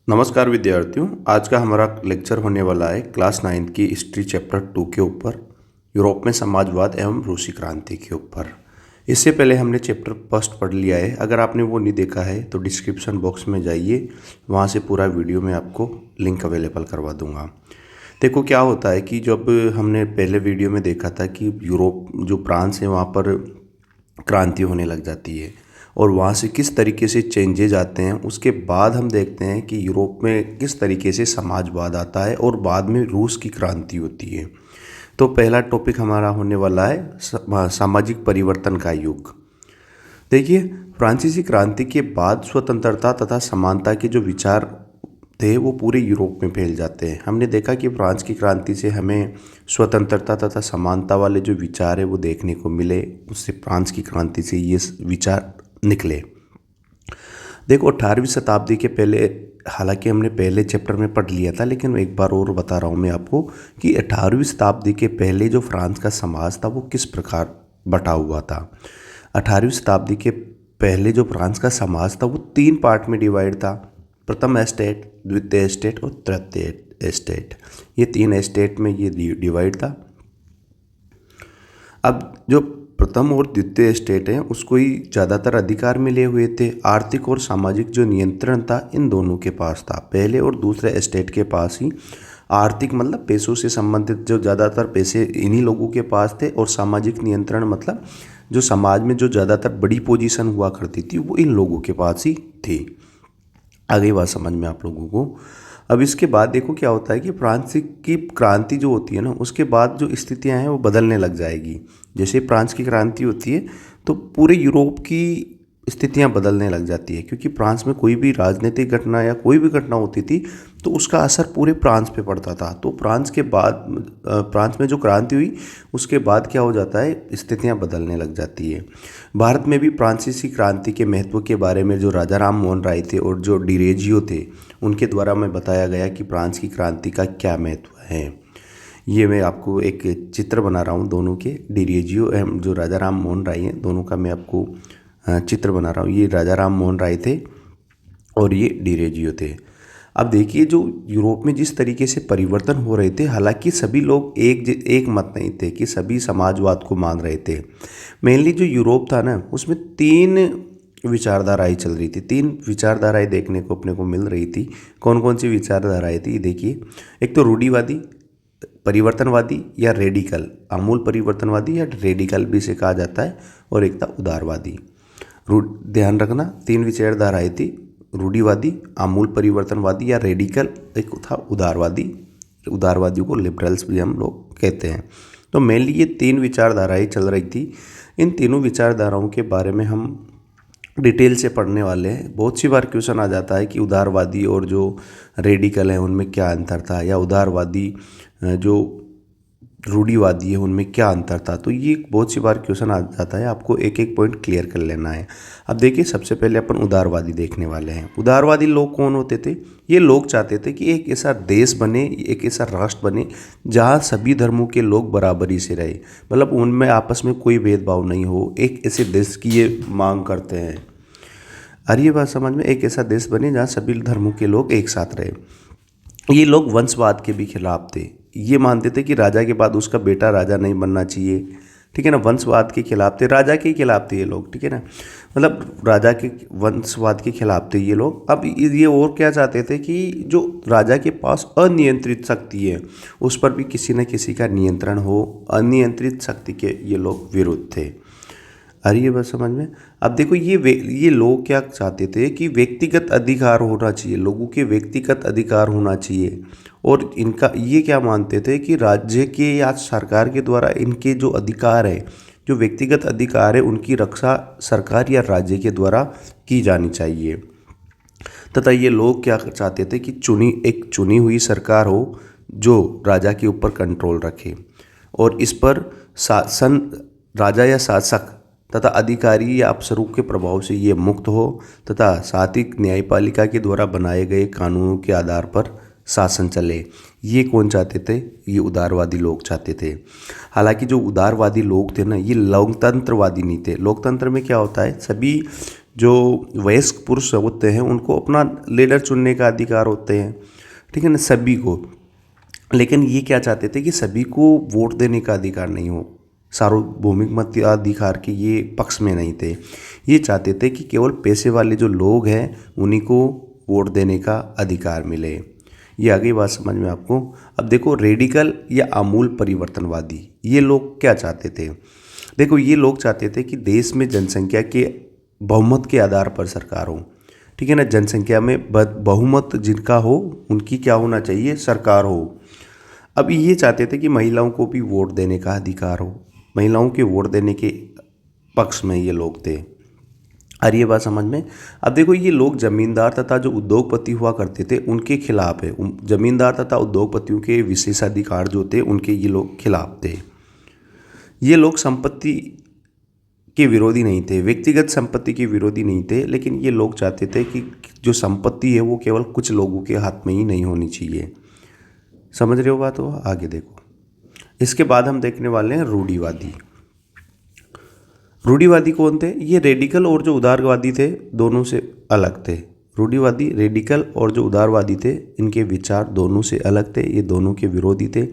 नमस्कार विद्यार्थियों, आज का हमारा लेक्चर होने वाला है क्लास 9 की हिस्ट्री चैप्टर 2 के ऊपर, यूरोप में समाजवाद एवं रूसी क्रांति के ऊपर। इससे पहले हमने चैप्टर फर्स्ट पढ़ लिया है। अगर आपने वो नहीं देखा है तो डिस्क्रिप्शन बॉक्स में जाइए, वहाँ से पूरा वीडियो मैं आपको लिंक अवेलेबल करवा दूँगा। देखो क्या होता है कि जब हमने पहले वीडियो में देखा था कि यूरोप जो फ्रांस है वहाँ पर क्रांति होने लग जाती है और वहाँ से किस तरीके से चेंजेज आते हैं। उसके बाद हम देखते हैं कि यूरोप में किस तरीके से समाजवाद आता है और बाद में रूस की क्रांति होती है। तो पहला टॉपिक हमारा होने वाला है सामाजिक परिवर्तन का युग। देखिए, फ्रांसीसी क्रांति के बाद स्वतंत्रता तथा समानता के जो विचार थे वो पूरे यूरोप में फैल जाते हैं। हमने देखा कि फ्रांस की क्रांति से हमें स्वतंत्रता तथा समानता वाले जो विचार है वो देखने को मिले, उससे फ्रांस की क्रांति से ये विचार निकले। देखो 18वीं शताब्दी के पहले, हालांकि हमने पहले चैप्टर में पढ़ लिया था, लेकिन एक बार और बता रहा हूँ मैं आपको कि 18वीं शताब्दी के पहले जो फ्रांस का समाज था वो किस प्रकार बटा हुआ था। 18वीं शताब्दी के पहले जो फ्रांस का समाज था वो 3 पार्ट में डिवाइड था। प्रथम एस्टेट, द्वितीय एस्टेट और तृतीय एस्टेट। ये 3 एस्टेट में ये डिवाइड था। अब जो प्रथम और द्वितीय स्टेट हैं उसको ही ज़्यादातर अधिकार मिले हुए थे। आर्थिक और सामाजिक जो नियंत्रण था इन दोनों के पास था। पहले और दूसरे स्टेट के पास ही आर्थिक मतलब पैसों से संबंधित जो ज़्यादातर पैसे इन्हीं लोगों के पास थे, और सामाजिक नियंत्रण मतलब जो समाज में जो ज़्यादातर बड़ी पोजीशन हुआ करती थी वो इन लोगों के पास ही थी। आगे बात समझ में आप लोगों को। अब इसके बाद देखो क्या होता है कि फ्रांस की क्रांति जो होती है ना, उसके बाद जो स्थितियां हैं वो बदलने लग जाएगी। जैसे फ्रांस की क्रांति होती है तो पूरे यूरोप की स्थितियां बदलने लग जाती है, क्योंकि फ्रांस में कोई भी राजनीतिक घटना या कोई भी घटना होती थी तो उसका असर पूरे फ्रांस पे पड़ता था। तो फ्रांस के बाद फ्रांस में जो क्रांति हुई उसके बाद क्या हो जाता है, स्थितियां बदलने लग जाती है। भारत में भी फ्रांसीसी क्रांति के महत्व के बारे में जो राजा राम मोहन राय थे और जो डिरेजियो थे उनके द्वारा मैं बताया गया कि फ्रांस की क्रांति का क्या महत्व है। ये मैं आपको एक चित्र बना रहा हूँ दोनों के, डिरेजियो एवं जो राजा राम मोहन राय हैं दोनों का मैं आपको चित्र बना रहा हूँ। ये राजा राम मोहन राय थे और ये डिरेजियो थे। अब देखिए जो यूरोप में जिस तरीके से परिवर्तन हो रहे थे, हालांकि सभी लोग एक मत नहीं थे कि सभी समाजवाद को मान रहे थे। मेनली जो यूरोप था ना उसमें 3 विचारधाराएं चल रही थी। 3 विचारधाराएं देखने को अपने को मिल रही थी। कौन कौन सी विचारधाराएं थी देखिए। एक तो रूढ़िवादी, परिवर्तनवादी या रेडिकल, आमूल परिवर्तनवादी या रेडिकल भी इसे कहा जाता है, और एक था उदारवादी। ध्यान रखना 3 विचारधाराएं थी, रूढ़िवादी, आमूल परिवर्तनवादी या रेडिकल, एक था उदारवादी। उदारवादियों को लिबरल्स भी हम लोग कहते हैं। तो मेनली ये 3 विचारधाराएं चल रही थी। इन तीनों विचारधाराओं के बारे में हम डिटेल से पढ़ने वाले हैं। बहुत सी बार क्वेश्चन आ जाता है कि उदारवादी और जो रेडिकल है उनमें क्या अंतर था, या उदारवादी जो रूढ़िवादी है उनमें क्या अंतर था। तो ये बहुत सी बार क्वेश्चन आ जाता है, आपको एक एक पॉइंट क्लियर कर लेना है। अब देखिए सबसे पहले अपन उदारवादी देखने वाले हैं। उदारवादी लोग कौन होते थे? ये लोग चाहते थे कि एक ऐसा देश बने, एक ऐसा राष्ट्र बने जहाँ सभी धर्मों के लोग बराबरी से रहे, मतलब उनमें आपस में कोई भेदभाव नहीं हो। एक ऐसे देश की ये मांग करते हैं। अरे ये बात समझ में, एक ऐसा देश बने जहाँ सभी धर्मों के लोग एक साथ रहे। ये लोग वंशवाद के भी खिलाफ थे। ये मानते थे कि राजा के बाद उसका बेटा राजा नहीं बनना चाहिए, ठीक है ना। वंशवाद के खिलाफ थे, राजा के खिलाफ थे ये लोग, ठीक है ना, मतलब राजा के वंशवाद के खिलाफ थे ये लोग। अब ये और क्या चाहते थे कि जो राजा के पास अनियंत्रित शक्ति है उस पर भी किसी न किसी का नियंत्रण हो। अनियंत्रित शक्ति के ये लोग विरुद्ध थे। अरे ये बात समझ में। अब देखो ये लोग क्या चाहते थे कि व्यक्तिगत अधिकार होना चाहिए, लोगों के व्यक्तिगत अधिकार होना चाहिए। और इनका ये क्या मानते थे कि राज्य के या सरकार के द्वारा इनके जो अधिकार है, जो व्यक्तिगत अधिकार है, उनकी रक्षा सरकार या राज्य के द्वारा की जानी चाहिए। तथा ये लोग क्या चाहते थे कि एक चुनी हुई सरकार हो जो राजा के ऊपर कंट्रोल रखे, और इस पर शासन राजा या शासक तथा अधिकारी या अफसरों के प्रभाव से ये मुक्त हो, तथा साथ ही न्यायपालिका के द्वारा बनाए गए कानूनों के आधार पर शासन चले। ये कौन चाहते थे? ये उदारवादी लोग चाहते थे। हालांकि जो उदारवादी लोग थे ना, ये लोकतंत्रवादी नहीं थे। लोकतंत्र में क्या होता है, सभी जो वयस्क पुरुष होते हैं उनको अपना लीडर चुनने का अधिकार होते हैं, ठीक है ना, सभी को। लेकिन ये क्या चाहते थे कि सभी को वोट देने का अधिकार नहीं हो, सार्वभौमिक मताधिकार के ये पक्ष में नहीं थे। ये चाहते थे कि केवल पैसे वाले जो लोग हैं उन्हीं को वोट देने का अधिकार मिले। ये आगे बात समझ में आपको। अब देखो, रेडिकल या आमूल परिवर्तनवादी, ये लोग क्या चाहते थे। देखो, ये लोग चाहते थे कि देश में जनसंख्या के बहुमत के आधार पर सरकार हो, ठीक है ना, जनसंख्या में बहुमत जिनका हो उनकी क्या होना चाहिए, सरकार हो। अब ये चाहते थे कि महिलाओं को भी वोट देने का अधिकार हो, महिलाओं के वोट देने के पक्ष में ये लोग थे। और ये बात समझ में। अब देखो, ये लोग जमींदार तथा जो उद्योगपति हुआ करते थे उनके खिलाफ है। जमींदार तथा उद्योगपतियों के विशेषाधिकार जो थे उनके ये लोग खिलाफ थे। ये लोग संपत्ति के विरोधी नहीं थे, व्यक्तिगत संपत्ति के विरोधी नहीं थे, लेकिन ये लोग चाहते थे कि जो संपत्ति है वो केवल कुछ लोगों के हाथ में ही नहीं होनी चाहिए। समझ रहे हो बात हो। आगे देखो, इसके बाद हम देखने वाले हैं रूढ़िवादी। रूढ़िवादी कौन थे। ये रेडिकल और जो उदारवादी थे दोनों से अलग थे। रूढ़िवादी, रेडिकल और जो उदारवादी थे, इनके विचार दोनों से अलग थे, ये दोनों के विरोधी थे।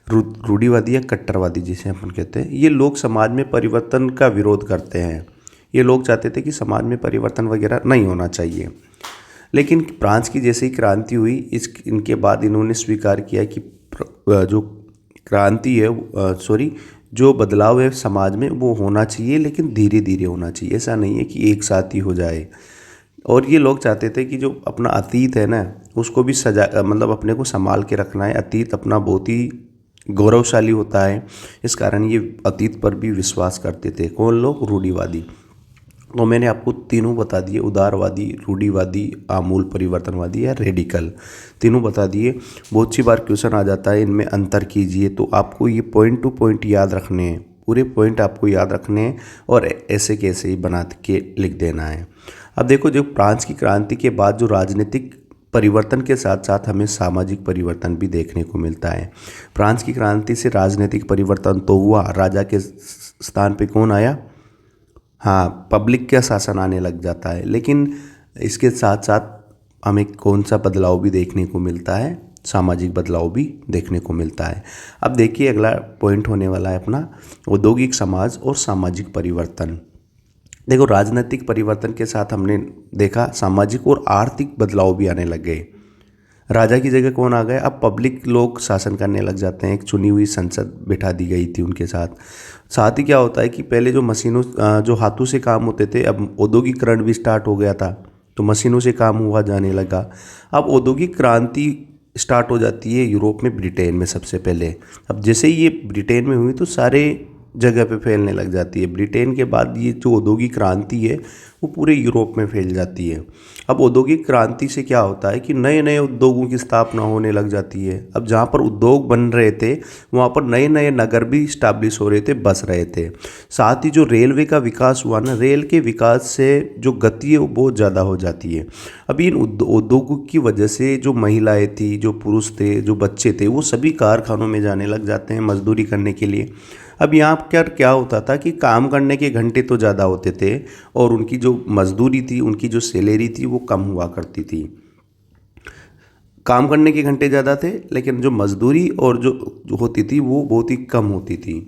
रूढ़िवादी या कट्टरवादी जिसे अपन कहते हैं, ये लोग समाज में परिवर्तन का विरोध करते हैं। ये लोग चाहते थे कि समाज में परिवर्तन वगैरह नहीं होना चाहिए। लेकिन फ्रांस की जैसे ही क्रांति हुई, इनके बाद इन्होंने स्वीकार किया कि जो क्रांति है जो बदलाव है समाज में वो होना चाहिए, लेकिन धीरे धीरे होना चाहिए, ऐसा नहीं है कि एक साथ ही हो जाए। और ये लोग चाहते थे कि जो अपना अतीत है ना उसको भी मतलब अपने को संभाल के रखना है। अतीत अपना बहुत ही गौरवशाली होता है, इस कारण ये अतीत पर भी विश्वास करते थे। कौन लोग, रूढ़िवादी। तो मैंने आपको तीनों बता दिए, उदारवादी, रूढ़िवादी, आमूल परिवर्तनवादी या रेडिकल, तीनों बता दिए। बहुत सी बार क्वेश्चन आ जाता है इनमें अंतर कीजिए, तो आपको ये पॉइंट टू पॉइंट याद रखने हैं, पूरे पॉइंट आपको याद रखने हैं और ऐसे कैसे ही बना के लिख देना है। अब देखो, जो फ्रांस की क्रांति के बाद जो राजनीतिक परिवर्तन के साथ साथ हमें सामाजिक परिवर्तन भी देखने को मिलता है। फ्रांस की क्रांति से राजनीतिक परिवर्तन तो हुआ, राजा के स्थान पे कौन आया, हाँ, पब्लिक का शासन आने लग जाता है। लेकिन इसके साथ साथ हमें कौन सा बदलाव भी देखने को मिलता है, सामाजिक बदलाव भी देखने को मिलता है। अब देखिए, अगला पॉइंट होने वाला है अपना औद्योगिक समाज और सामाजिक परिवर्तन। देखो, राजनीतिक परिवर्तन के साथ हमने देखा सामाजिक और आर्थिक बदलाव भी आने लग गए। राजा की जगह कौन आ गए, अब पब्लिक लोग शासन करने लग जाते हैं। एक चुनी हुई संसद बिठा दी गई थी उनके साथ ही क्या होता है कि पहले जो मशीनों जो हाथों से काम होते थे, अब औद्योगिकरण भी स्टार्ट हो गया था, तो मशीनों से काम हुआ जाने लगा। अब औद्योगिक क्रांति स्टार्ट हो जाती है यूरोप में, ब्रिटेन में सबसे पहले। अब जैसे ही ये ब्रिटेन में हुई तो सारे जगह पे फैलने लग जाती है। ब्रिटेन के बाद ये जो औद्योगिक क्रांति है वो पूरे यूरोप में फैल जाती है। अब औद्योगिक क्रांति से क्या होता है कि नए नए उद्योगों की स्थापना होने लग जाती है। अब जहाँ पर उद्योग बन रहे थे वहाँ पर नए नए नगर भी स्टैब्लिश हो रहे थे, बस रहे थे। साथ ही जो रेलवे का विकास हुआ ना, रेल के विकास से जो गति है वो बहुत ज़्यादा हो जाती है। अभी इन उद्योगों की वजह से जो महिलाएँ थी, जो पुरुष थे, जो बच्चे थे, वो सभी कारखानों में जाने लग जाते हैं मजदूरी करने के लिए। अब यहाँ क्या होता था कि काम करने के घंटे तो ज़्यादा होते थे और उनकी जो मजदूरी थी, उनकी जो सैलरी थी वो कम हुआ करती थी। काम करने के घंटे ज़्यादा थे लेकिन जो मजदूरी और जो होती थी वो बहुत ही कम होती थी।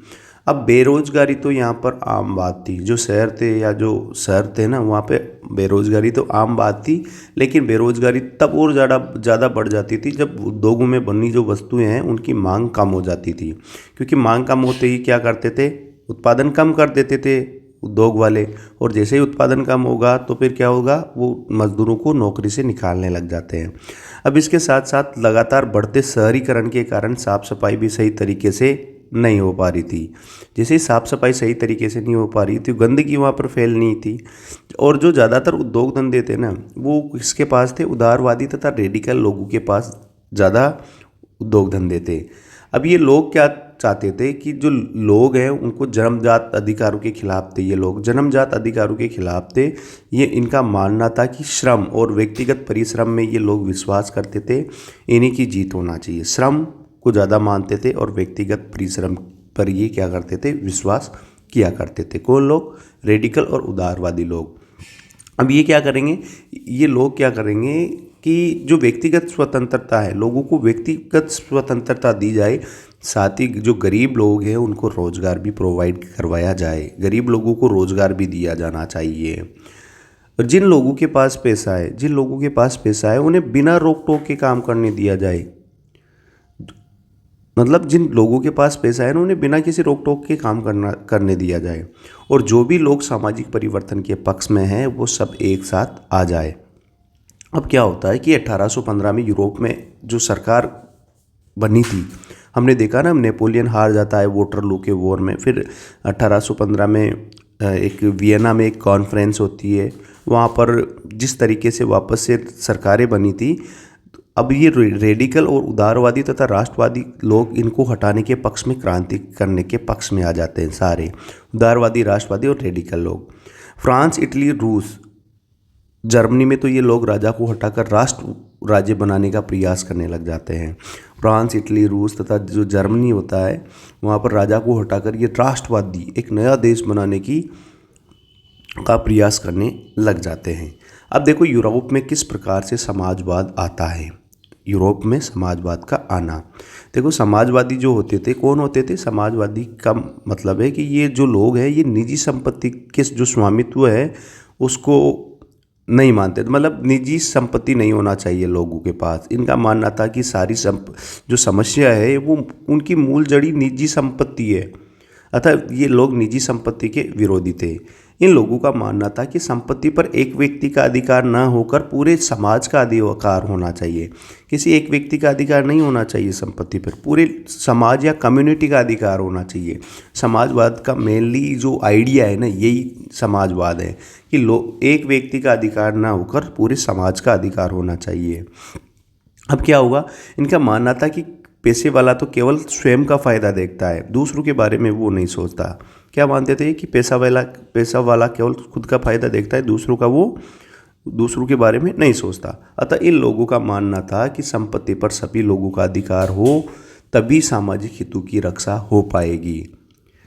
अब बेरोजगारी तो यहाँ पर आम बात थी। जो शहर थे या जो शहर थे ना, वहाँ पे बेरोजगारी तो आम बात थी, लेकिन बेरोजगारी तब और ज़्यादा बढ़ जाती थी जब उद्योगों में बनी जो वस्तुएं हैं उनकी मांग कम हो जाती थी। क्योंकि मांग कम होते ही क्या करते थे, उत्पादन कम कर देते थे उद्योग वाले, और जैसे ही उत्पादन कम होगा तो फिर क्या होगा, वो मजदूरों को नौकरी से निकालने लग जाते हैं। अब इसके साथ साथ लगातार बढ़ते शहरीकरण के कारण साफ सफाई भी सही तरीके से नहीं हो पा रही थी। जैसे ही साफ सफाई सही तरीके से नहीं हो पा रही थी, गंदगी वहाँ पर फैलनी थी। और जो ज़्यादातर उद्योग धंधे थे ना, वो किसके पास थे, उदारवादी तथा रेडिकल लोगों के पास ज़्यादा उद्योग धंधे थे। अब ये लोग क्या चाहते थे कि जो लोग हैं उनको जन्मजात अधिकारों के खिलाफ थे। ये लोग जन्मजात अधिकारों के खिलाफ थे। ये इनका मानना था कि श्रम और व्यक्तिगत परिश्रम में ये लोग विश्वास करते थे, इन्हीं की जीत होना चाहिए। श्रम को ज़्यादा मानते थे और व्यक्तिगत परिश्रम पर ये क्या करते थे, विश्वास किया करते थे। कौन लोग, रेडिकल और उदारवादी लोग। अब ये क्या करेंगे, ये लोग क्या करेंगे कि जो व्यक्तिगत स्वतंत्रता है, लोगों को व्यक्तिगत स्वतंत्रता दी जाए, साथ ही जो गरीब लोग हैं उनको रोज़गार भी प्रोवाइड करवाया जाए, गरीब लोगों को रोज़गार भी दिया जाना चाहिए। और जिन लोगों के पास पैसा है, जिन लोगों के पास पैसा है उन्हें बिना रोक टोक के काम करने दिया जाए। मतलब जिन लोगों के पास पैसा है ना उन्हें बिना किसी रोक टोक के काम करने दिया जाए। और जो भी लोग सामाजिक परिवर्तन के पक्ष में हैं वो सब एक साथ आ जाए। अब क्या होता है कि 1815 में यूरोप में जो सरकार बनी थी, हमने देखा ना, नेपोलियन हार जाता है वोटरलू के वॉर में, फिर 1815 में एक वियना में एक कॉन्फ्रेंस होती है, वहाँ पर जिस तरीके से वापस से सरकारें बनी थी। अब ये रेडिकल और उदारवादी तथा राष्ट्रवादी लोग इनको हटाने के पक्ष में, क्रांति करने के पक्ष में आ जाते हैं सारे उदारवादी, राष्ट्रवादी और रेडिकल लोग। फ्रांस, इटली, रूस, जर्मनी में तो ये लोग राजा को हटाकर राष्ट्र राज्य बनाने का प्रयास करने लग जाते हैं। फ्रांस, इटली, रूस तथा जो जर्मनी होता है वहाँ पर राजा को हटाकर ये राष्ट्रवादी एक नया देश बनाने का प्रयास करने लग जाते हैं। अब देखो यूरोप में किस प्रकार से समाजवाद आता है। यूरोप में समाजवाद का आना, देखो समाजवादी जो होते थे, कौन होते थे? समाजवादी का मतलब है कि ये जो लोग हैं ये निजी संपत्ति के जो स्वामित्व है उसको नहीं मानते थे। मतलब निजी संपत्ति नहीं होना चाहिए लोगों के पास। इनका मानना था कि सारी जो समस्या है वो उनकी मूल जड़ी निजी संपत्ति है। अतः ये लोग निजी संपत्ति के विरोधी थे। इन लोगों का मानना था कि संपत्ति पर एक व्यक्ति का अधिकार न होकर पूरे समाज का अधिकार होना चाहिए। किसी एक व्यक्ति का अधिकार नहीं होना चाहिए संपत्ति पर, पूरे समाज या कम्युनिटी का अधिकार होना चाहिए। समाजवाद का मेनली जो आइडिया है ना, यही समाजवाद है कि एक व्यक्ति का अधिकार ना होकर पूरे समाज का अधिकार होना चाहिए। अब क्या होगा, इनका मानना था कि पैसे वाला तो केवल स्वयं का फ़ायदा देखता है, दूसरों के बारे में वो नहीं सोचता। क्या मानते थे कि पैसा वाला केवल खुद का फ़ायदा देखता है, दूसरों के बारे में नहीं सोचता। अतः इन लोगों का मानना था कि संपत्ति पर सभी लोगों का अधिकार हो, तभी सामाजिक हितों की रक्षा हो पाएगी।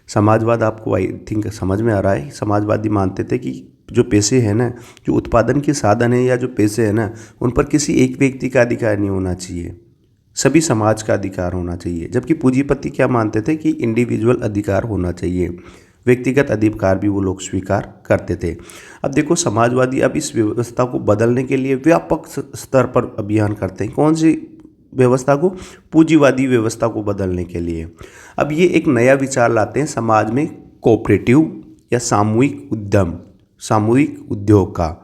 समाजवाद आपको आई थिंक समझ में आ रहा है। समाजवादी मानते थे कि जो पैसे हैं ना, जो उत्पादन के साधन है या जो पैसे हैं ना, उन पर किसी एक व्यक्ति का अधिकार नहीं होना चाहिए, सभी समाज का अधिकार होना चाहिए। जबकि पूंजीपति क्या मानते थे कि इंडिविजुअल अधिकार होना चाहिए, व्यक्तिगत अधिकार भी वो लोग स्वीकार करते थे। अब देखो समाजवादी अब इस व्यवस्था को बदलने के लिए व्यापक स्तर पर अभियान करते हैं। कौन सी व्यवस्था को? पूंजीवादी व्यवस्था को बदलने के लिए। अब ये एक नया विचार लाते हैं समाज में, कोऑपरेटिव या सामूहिक उद्योग का।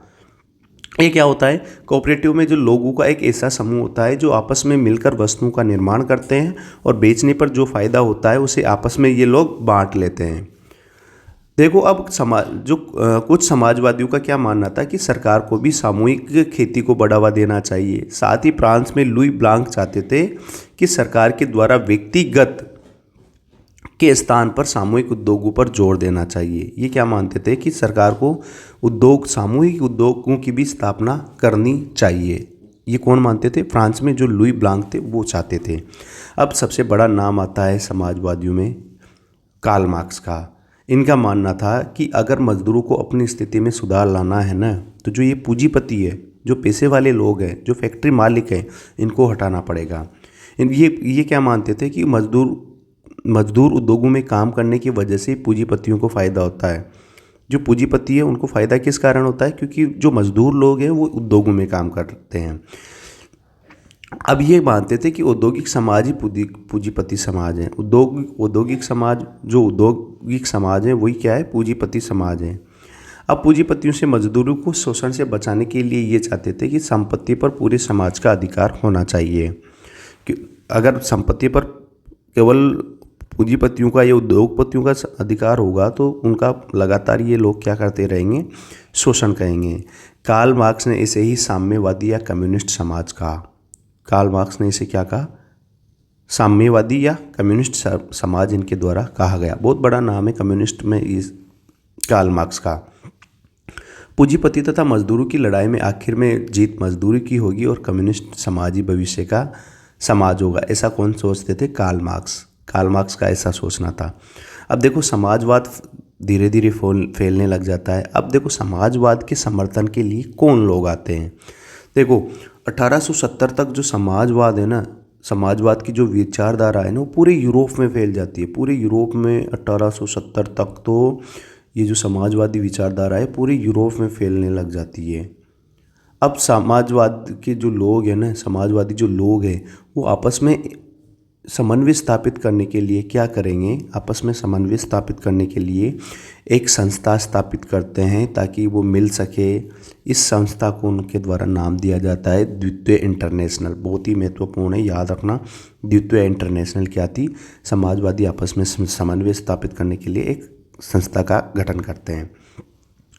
ये क्या होता है? कोऑपरेटिव में जो लोगों का एक ऐसा समूह होता है जो आपस में मिलकर वस्तुओं का निर्माण करते हैं और बेचने पर जो फायदा होता है उसे आपस में ये लोग बांट लेते हैं। देखो अब कुछ समाजवादियों का क्या मानना था कि सरकार को भी सामूहिक खेती को बढ़ावा देना चाहिए। साथ ही फ्रांस में लुई ब्लांक चाहते थे कि सरकार के द्वारा व्यक्तिगत के स्थान पर सामूहिक उद्योगों पर जोर देना चाहिए। ये क्या मानते थे कि सरकार को सामूहिक उद्योगों की भी स्थापना करनी चाहिए। ये कौन मानते थे? फ्रांस में जो लुई ब्लांक थे वो चाहते थे। अब सबसे बड़ा नाम आता है समाजवादियों में कार्ल मार्क्स का। इनका मानना था कि अगर मजदूरों को अपनी स्थिति में सुधार लाना है ना, तो जो ये पूंजीपति है, जो पैसे वाले लोग हैं, जो फैक्ट्री मालिक हैं, इनको हटाना पड़ेगा। ये क्या मानते थे कि मजदूर उद्योगों में काम करने की वजह से पूंजीपतियों को फ़ायदा होता है। जो पूंजीपति है उनको फ़ायदा किस कारण होता है? क्योंकि जो मजदूर लोग हैं वो उद्योगों में काम करते हैं। अब ये मानते थे कि औद्योगिक समाज ही पूंजीपति समाज है। औद्योगिक समाज है वही क्या है? पूंजीपति समाज है। अब पूंजीपतियों से मजदूरों को शोषण से बचाने के लिए ये चाहते थे कि संपत्ति पर पूरे समाज का अधिकार होना चाहिए। कि अगर संपत्ति पर केवल पूंजीपतियों का या उद्योगपतियों का अधिकार होगा तो उनका लगातार ये लोग क्या करते रहेंगे? शोषण करेंगे। कार्ल मार्क्स ने इसे ही साम्यवादी या कम्युनिस्ट समाज कहा। कार्ल मार्क्स ने इसे क्या कहा? साम्यवादी या कम्युनिस्ट समाज इनके द्वारा कहा गया। बहुत बड़ा नाम है कम्युनिस्ट में इस कार्ल मार्क्स का। पूंजीपति तथा मजदूरों की लड़ाई में आखिर में जीत मजदूरी की होगी और कम्युनिस्ट समाजी भविष्य का समाज होगा। ऐसा कौन सोचते थे? कार्ल मार्क्स का ऐसा सोचना था। अब देखो समाजवाद धीरे धीरे फैलने लग जाता है। अब देखो समाजवाद के समर्थन के लिए कौन लोग आते हैं। देखो 1870 तक जो समाजवाद है ना, समाजवाद की जो विचारधारा है ना, वो पूरे यूरोप में फैल जाती है। पूरे यूरोप में 1870 तक तो ये जो समाजवादी विचारधारा है पूरे यूरोप में फैलने लग जाती है। अब समाजवाद के जो लोग हैं ना, समाजवादी जो लोग हैं, वो आपस में समन्वय स्थापित करने के लिए क्या करेंगे, आपस में समन्वय स्थापित करने के लिए एक संस्था स्थापित करते हैं ताकि वो मिल सके। इस संस्था को उनके द्वारा नाम दिया जाता है द्वितीय इंटरनेशनल। बहुत ही महत्वपूर्ण है, याद रखना। द्वितीय इंटरनेशनल क्या थी, समाजवादी आपस में समन्वय स्थापित करने के लिए एक संस्था का गठन करते हैं।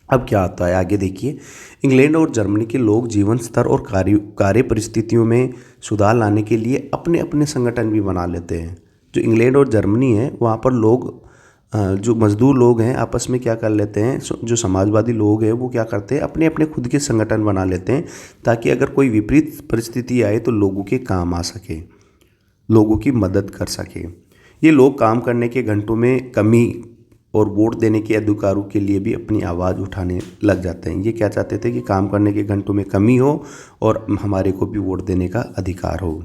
अब क्या आता है आगे देखिए। इंग्लैंड और जर्मनी के लोग जीवन स्तर और कार्य परिस्थितियों में सुधार लाने के लिए अपने अपने संगठन भी बना लेते हैं। जो इंग्लैंड और जर्मनी है वहाँ पर लोग जो मजदूर लोग हैं आपस में क्या कर लेते हैं, जो समाजवादी लोग हैं वो क्या करते हैं, अपने अपने खुद के संगठन बना लेते हैं ताकि अगर कोई विपरीत परिस्थिति आए तो लोगों के काम आ सके, लोगों की मदद कर सके। ये लोग काम करने के घंटों में कमी और वोट देने के अधिकारों के लिए भी अपनी आवाज़ उठाने लग जाते हैं। ये क्या चाहते थे कि काम करने के घंटों में कमी हो और हमारे को भी वोट देने का अधिकार हो।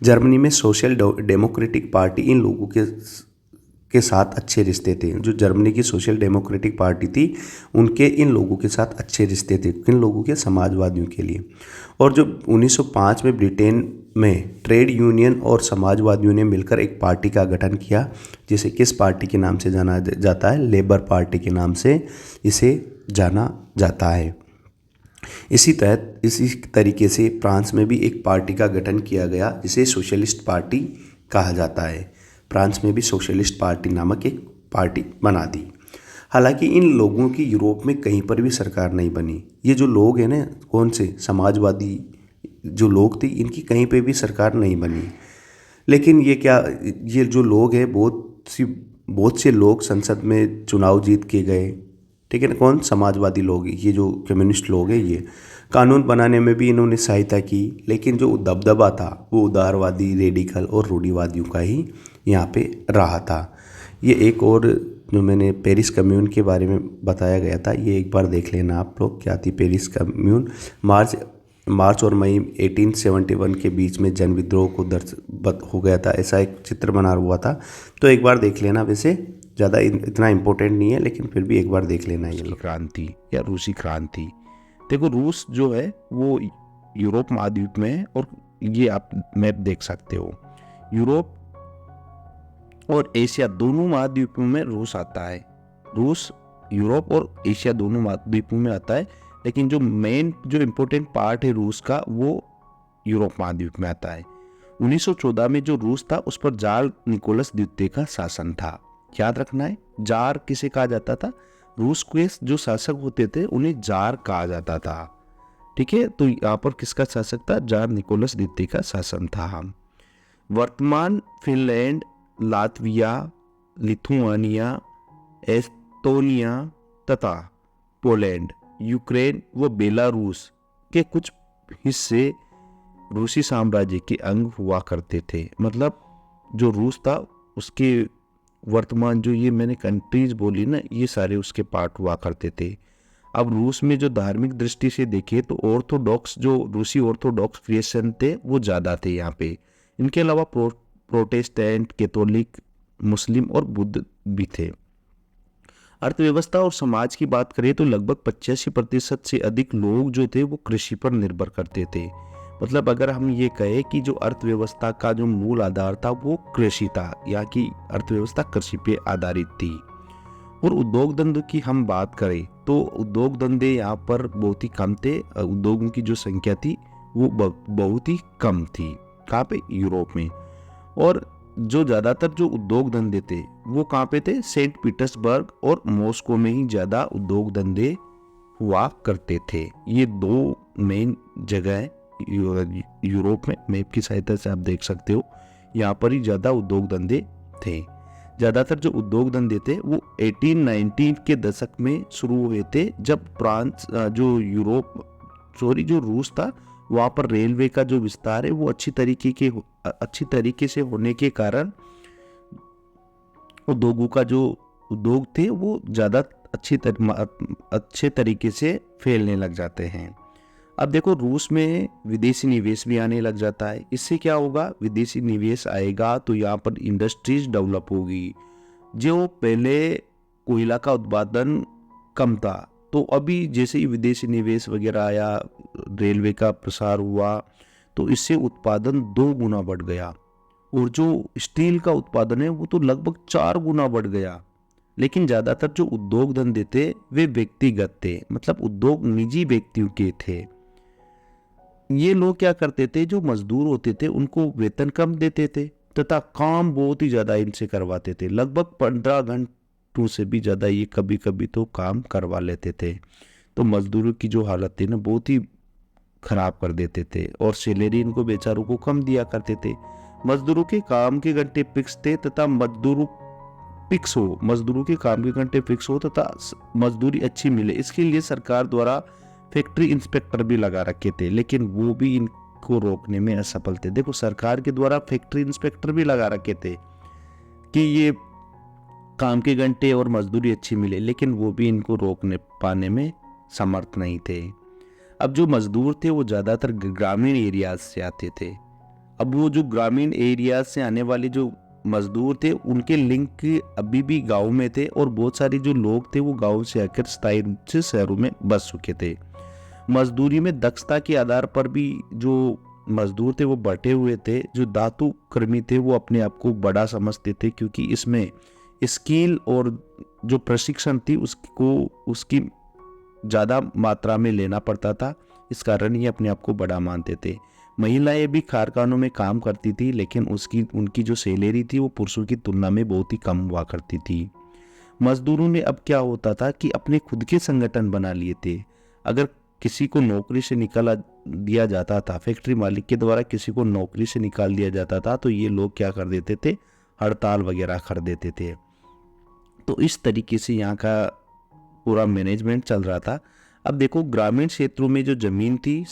जर्मनी में सोशल डेमोक्रेटिक पार्टी इन लोगों के साथ अच्छे रिश्ते थे। जो जर्मनी की सोशल डेमोक्रेटिक पार्टी थी उनके इन लोगों के साथ अच्छे रिश्ते थे, किन लोगों के, समाजवादियों के लिए। और जो 1905 में ब्रिटेन में ट्रेड यूनियन और समाजवादियों ने मिलकर एक पार्टी का गठन किया, जिसे किस पार्टी के नाम से जाना जाता है, लेबर पार्टी के नाम से इसे जाना जाता है। इसी तरीके से फ्रांस में भी एक पार्टी का गठन किया गया जिसे सोशलिस्ट पार्टी कहा जाता है। फ्रांस में भी सोशलिस्ट पार्टी नामक एक पार्टी बना दी। हालांकि इन लोगों की यूरोप में कहीं पर भी सरकार नहीं बनी। ये जो लोग हैं ना, कौन से समाजवादी जो लोग थे, इनकी कहीं पे भी सरकार नहीं बनी। लेकिन ये जो लोग हैं, बहुत से लोग संसद में चुनाव जीत के गए, ठीक है ना। कौन, समाजवादी लोग, ये जो कम्युनिस्ट लोग हैं, ये कानून बनाने में भी इन्होंने सहायता की। लेकिन जो दबदबा था वो उदारवादी, रेडिकल और रूढ़िवादियों का ही यहाँ पे रहा था। ये एक और जो मैंने पेरिस कम्यून के बारे में बताया गया था, ये एक बार देख लेना आप लोग, क्या थी पेरिस कम्यून। मार्च और मई 1871 के बीच में जन विद्रोह को दर्ज हो गया था, ऐसा एक चित्र बना हुआ था। तो एक बार देख लेना, वैसे ज़्यादा इतना इम्पोर्टेंट नहीं है लेकिन फिर भी एक बार देख लेना। ये क्रांति या रूसी क्रांति। देखो रूस जो है वो यूरोप महाद्वीप में है और ये आप मैप देख सकते हो। यूरोप और एशिया दोनों महाद्वीपों में रूस आता है। रूस यूरोप और एशिया दोनों महाद्वीपों में आता है, लेकिन जो मेन जो इम्पोर्टेंट पार्ट है रूस का वो यूरोप महाद्वीप में आता है। 1914 में जो रूस था उस पर जार निकोलस द्वितीय का शासन था। याद रखना है, जार किसे कहा जाता था, रूस के जो शासक होते थे उन्हें जार कहा जाता था। ठीक है, तो यहाँ पर किसका शासक था, जार निकोलस द्वितीय का शासन था। वर्तमान फिनलैंड, लातविया, लिथुआनिया, एस्टोनिया तथा पोलैंड, यूक्रेन व बेलारूस के कुछ हिस्से रूसी साम्राज्य के अंग हुआ करते थे। मतलब जो रूस था उसके वर्तमान जो ये मैंने कंट्रीज बोली ना, ये सारे उसके पार्ट हुआ करते थे। अब रूस में जो धार्मिक दृष्टि से देखे तो ऑर्थोडॉक्स, जो रूसी ऑर्थोडॉक्स क्रिश्चियन थे वो ज़्यादा थे यहाँ पे। इनके अलावा प्रोटेस्टेंट, कैथोलिक, मुस्लिम और बुद्ध भी थे। अर्थव्यवस्था और समाज की बात करें तो लगभग 85% से अधिक लोग जो थे वो कृषि पर निर्भर करते थे। मतलब अगर हम ये कहें कि जो अर्थव्यवस्था का जो मूल आधार था वो कृषि था, या कि अर्थव्यवस्था कृषि पे आधारित थी। और उद्योग धंधे की हम बात करें तो उद्योग धंधे यहाँ पर बहुत ही कम थे। उद्योगों की जो संख्या थी वो बहुत ही कम थी। कहाँ पे, यूरोप में। और जो ज़्यादातर जो उद्योग धंधे थे वो कहाँ पे थे, सेंट पीटर्सबर्ग और मॉस्को में ही ज़्यादा उद्योग धंधे हुआ करते थे। ये दो मेन जगह है यूरोप में। मैप की सहायता से आप देख सकते हो, यहाँ पर ही ज़्यादा उद्योग धंधे थे। ज़्यादातर जो उद्योग धंधे थे वो 1890 के दशक में शुरू हुए थे, जब फ्रांस जो रूस था वहाँ पर रेलवे का जो विस्तार है वो अच्छी तरीके से होने के कारण उद्योगों का जो उद्योग थे वो ज़्यादा अच्छे तरीके से फैलने लग जाते हैं। अब देखो रूस में विदेशी निवेश भी आने लग जाता है। इससे क्या होगा, विदेशी निवेश आएगा तो यहाँ पर इंडस्ट्रीज डेवलप होगी। जो पहले कोयला का उत्पादन कम था, तो अभी जैसे ही विदेशी निवेश वगैरह आया, रेलवे का प्रसार हुआ, तो इससे उत्पादन 2 गुना बढ़ गया। और जो स्टील का उत्पादन है वो तो लगभग 4 गुना बढ़ गया। लेकिन ज़्यादातर जो उद्योग धंधे थे वे व्यक्तिगत थे, मतलब उद्योग निजी व्यक्तियों के थे। ये लोग क्या करते थे, जो मजदूर होते थे उनको वेतन कम देते थे तथा काम बहुत ही ज़्यादा इनसे करवाते थे। लगभग 15 घंटों से भी ज़्यादा ये कभी कभी तो काम करवा लेते थे। तो मजदूरों की जो हालत थी ना, बहुत ही खराब कर देते थे और सैलरी इनको बेचारों को कम दिया करते थे। मजदूरों के काम के घंटे फिक्स थे तथा मजदूरों के काम के घंटे फिक्स हो तथा मजदूरी अच्छी मिले, इसके लिए सरकार द्वारा फैक्ट्री इंस्पेक्टर भी लगा रखे थे, लेकिन वो भी इनको रोकने में असफल थे। देखो सरकार के द्वारा फैक्ट्री इंस्पेक्टर भी लगा रखे थे कि ये काम के घंटे और मजदूरी अच्छी मिले, लेकिन वो भी इनको रोकने पाने में समर्थ नहीं थे। अब जो मजदूर थे वो ज़्यादातर ग्रामीण एरियाज से आते थे। अब वो जो ग्रामीण एरियाज से आने वाले जो मजदूर थे उनके लिंक अभी भी गांव में थे और बहुत सारे जो लोग थे वो गांव से आकर स्थायी रूप से शहरों में बस चुके थे। मजदूरी में दक्षता के आधार पर भी जो मजदूर थे वो बटे हुए थे। जो धातु कर्मी थे वो अपने आप को बड़ा समझते थे, क्योंकि इसमें स्किल और जो प्रशिक्षण थी उसकी ज़्यादा मात्रा में लेना पड़ता था। इस कारण ये अपने आप को बड़ा मानते थे। महिलाएं भी कारखानों में काम करती थी, लेकिन उनकी जो सैलरी थी वो पुरुषों की तुलना में बहुत ही कम हुआ करती थी। मजदूरों ने अब क्या होता था कि अपने खुद के संगठन बना लिए थे। अगर किसी को नौकरी से निकाला दिया जाता था, फैक्ट्री मालिक के द्वारा किसी को नौकरी से निकाल दिया जाता था, तो ये लोग क्या कर देते थे, हड़ताल वगैरह कर देते थे। तो इस तरीके से यहाँ का पूरा मैनेजमेंट चल रहा था। अब देखो ग्रामीण क्षेत्रों में जो जमीन थी